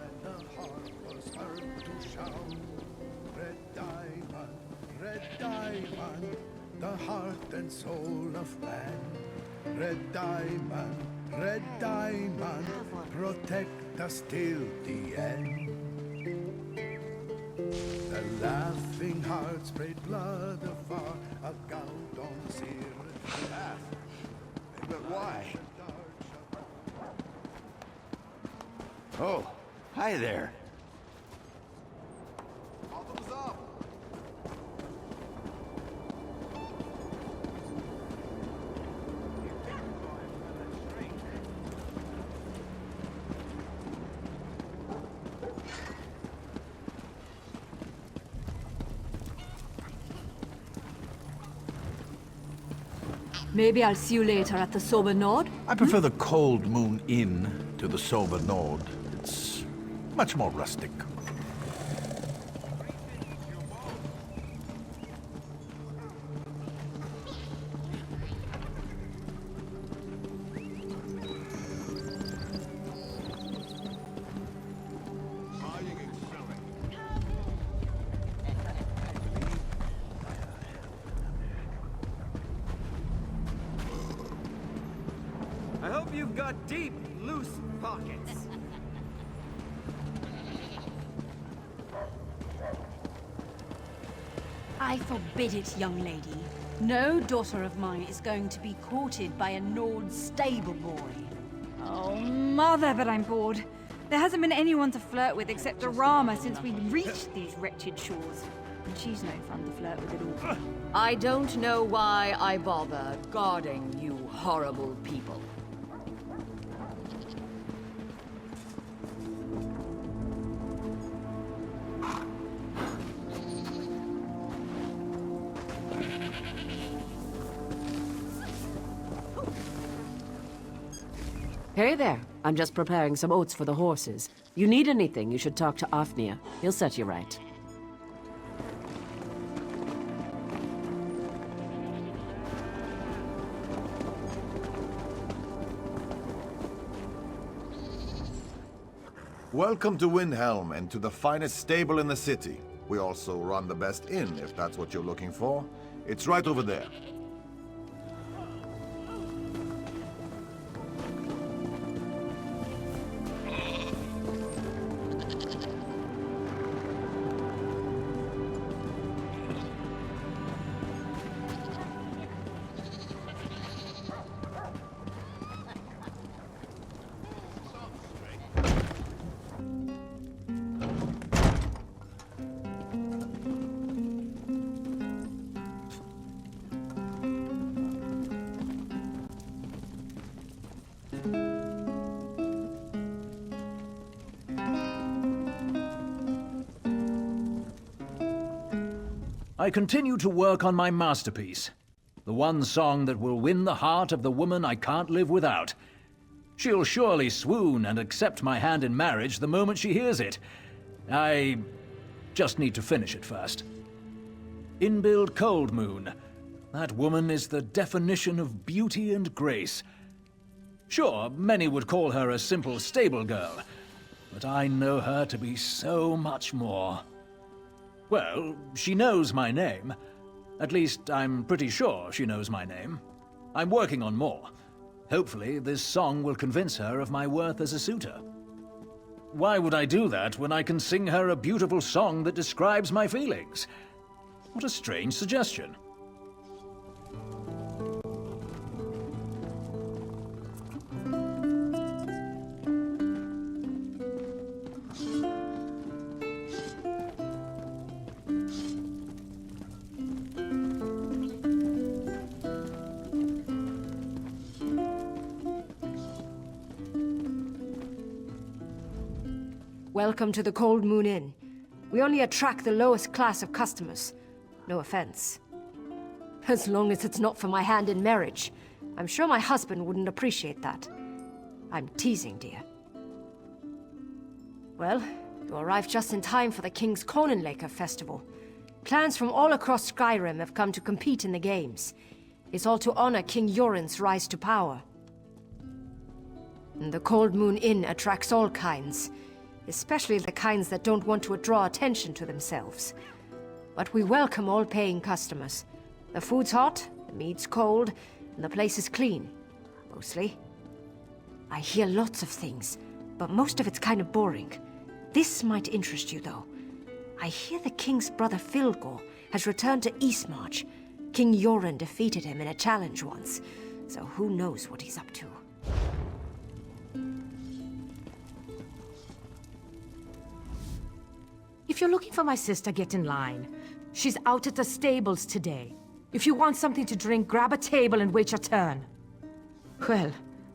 Red diamond, the heart and soul of man. Red diamond, protect us till the end. The laughing heart sprayed blood afar, a gout on seared path. But why? Oh, hi there. Maybe I'll see you later at the Sober Nord. I prefer the Cold Moon Inn to the Sober Nord. It's much more rustic. I hope you've got deep, loose pockets. I forbid it, young lady. No daughter of mine is going to be courted by a Nord stable boy. Oh, mother, but I'm bored. There hasn't been anyone to flirt with except Arama since we reached these wretched shores. And she's no fun to flirt with at all. I don't know why I bother guarding you horrible people. Hey there. I'm just preparing some oats for the horses. You need anything, you should talk to Afnia. He'll set you right. Welcome to Windhelm and to the finest stable in the city. We also run the best inn, if that's what you're looking for. It's right over there. I continue to work on my masterpiece. The one song that will win the heart of the woman I can't live without. She'll surely swoon and accept my hand in marriage the moment she hears it. I just need to finish it first. Inbuild Cold Moon. That woman is the definition of beauty and grace. Sure, many would call her a simple stable girl, but I know her to be so much more. Well, she knows my name. At least, I'm pretty sure she knows my name. I'm working on more. Hopefully, this song will convince her of my worth as a suitor. Why would I do that when I can sing her a beautiful song that describes my feelings? What a strange suggestion. Welcome to the Cold Moon Inn. We only attract the lowest class of customers. No offense. As long as it's not for my hand in marriage. I'm sure my husband wouldn't appreciate that. I'm teasing, dear. Well, you arrived just in time for the King's Konenlaker Festival. Clans from all across Skyrim have come to compete in the games. It's all to honor King Yoren's rise to power. And the Cold Moon Inn attracts all kinds, especially the kinds that don't want to draw attention to themselves. But we welcome all paying customers. The food's hot, the meat's cold, and the place is clean. Mostly. I hear lots of things, but most of it's kind of boring. This might interest you, though. I hear the King's brother Filgor has returned to Eastmarch. King Yoren defeated him in a challenge once, so who knows what he's up to. If you're looking for my sister, get in line. She's out at the stables today. If you want something to drink, grab a table and wait your turn. Well,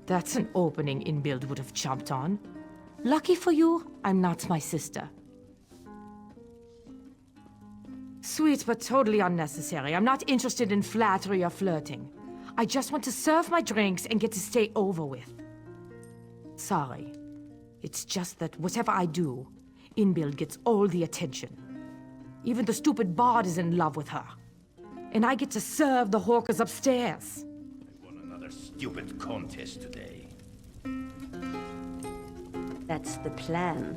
that's an opening Inbuild would have jumped on. Lucky for you, I'm not my sister. Sweet, but totally unnecessary. I'm not interested in flattery or flirting. I just want to serve my drinks and get to stay over with. Sorry. It's just that whatever I do, Inbuild gets all the attention. Even the stupid bard is in love with her. And I get to serve the hawkers upstairs. I won another stupid contest today. That's the plan.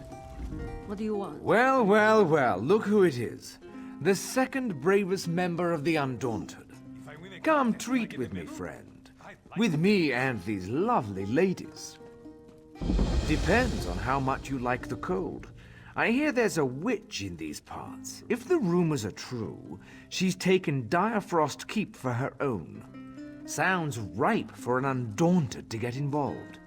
What do you want? Well, well, well, look who it is. The second bravest member of the Undaunted. Come treat with me, friend. With me and these lovely ladies. Depends on how much you like the cold. I hear there's a witch in these parts. If the rumors are true, she's taken Direfrost Keep for her own. Sounds ripe for an Undaunted to get involved.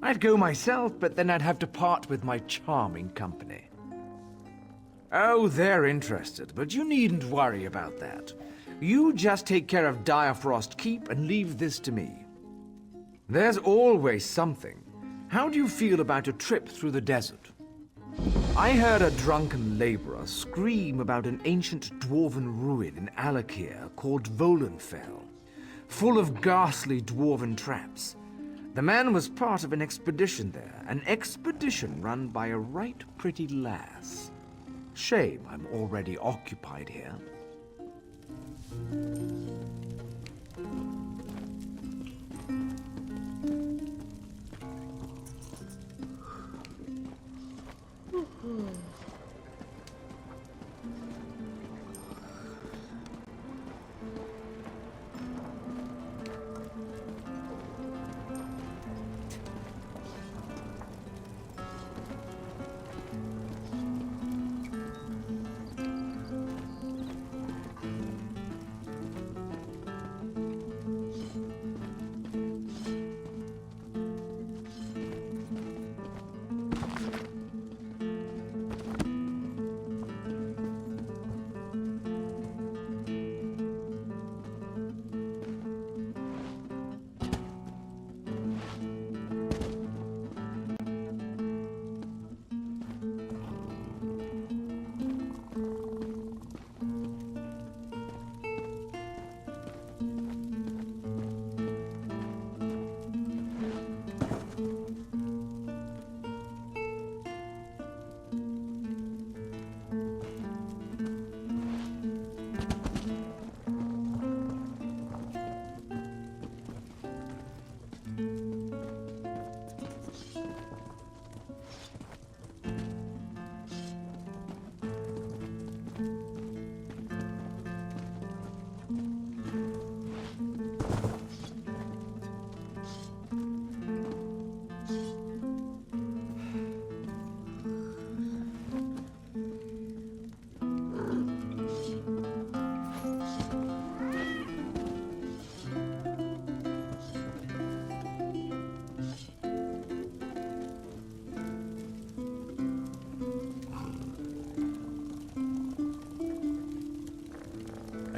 I'd go myself, but then I'd have to part with my charming company. Oh, they're interested, but you needn't worry about that. You just take care of Direfrost Keep and leave this to me. There's always something. How do you feel about a trip through the desert? I heard a drunken laborer scream about an ancient dwarven ruin in Alakir called Volenfell, full of ghastly dwarven traps. The man was part of an expedition there, an expedition run by a right pretty lass. Shame I'm already occupied here.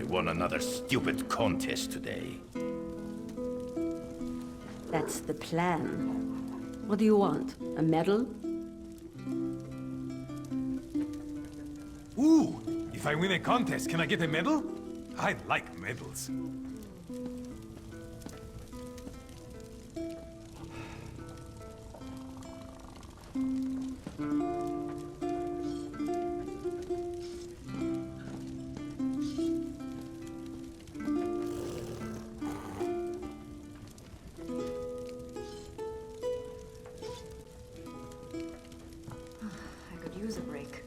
Won another stupid contest today. That's the plan. What do you want? A medal? Ooh, if I win a contest, can I get a medal? I like medals. I could use a break.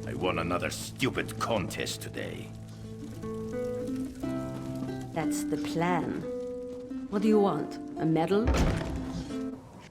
I won another stupid contest today. That's the plan. What do you want? A medal?